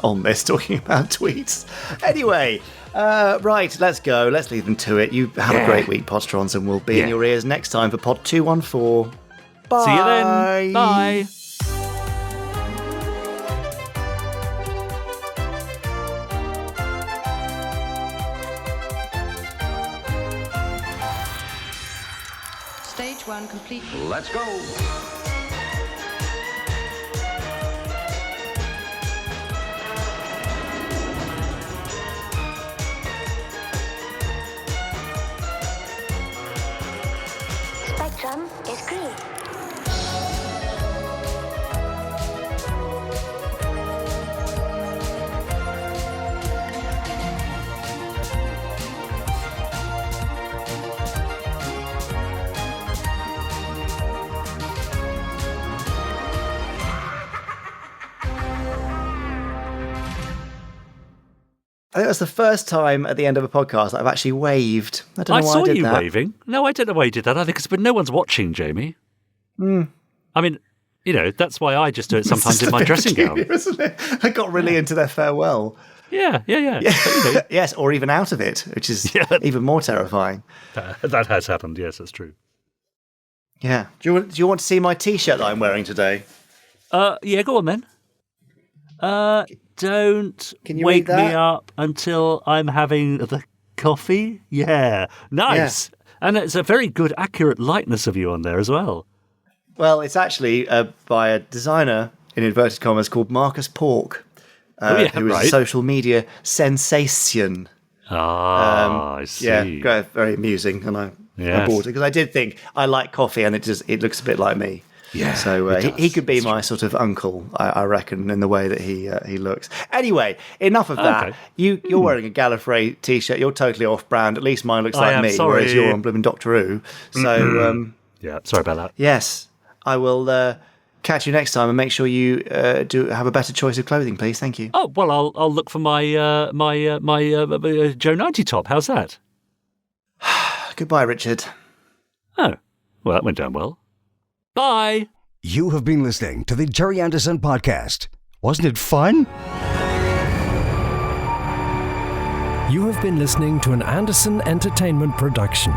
on this talking about tweets. Anyway, right, let's go. Let's leave them to it. You have a great week, Podsterons, and we'll be in your ears next time for Pod 214. Bye. See you then. Bye. Stage 1 complete. Let's go. Spectrum is green. I think that's the first time at the end of a podcast that I've actually waved. I don't know why I did that. I saw you waving. No, I don't know why you did that. I think it's but no one's watching, Jamie. I mean, that's why I just do it sometimes in my dressing gown. Isn't it? I got really into their farewell. Yeah. Yes, or even out of it, which is even more terrifying. That has happened. Yes, that's true. Yeah. Do you want to see my T-shirt that I'm wearing today? Yeah, go on then. Don't wake me up until I'm having the coffee. Yeah, nice. Yeah. And it's a very good, accurate likeness of you on there as well. Well, it's actually by a designer, in inverted commas, called Marcus Pork, who is a social media sensation. I see. Yeah, very amusing. And I bought it because I did think I like coffee and it looks a bit like me. Yeah, so he could be my sort of uncle, I reckon, in the way that he looks. Anyway, enough of that. Okay. You're wearing a Gallifrey T-shirt. You're totally off-brand. At least mine looks like me, whereas you're on blooming Doctor Who. So yeah, sorry about that. Yes, I will catch you next time, and make sure you do have a better choice of clothing, please. Thank you. Oh well, I'll look for my Joe 90 top. How's that? Goodbye, Richard. Oh, well, that went down well. Bye. You have been listening to the Gerry Anderson Podcast. Wasn't it fun? You have been listening to an Anderson Entertainment production.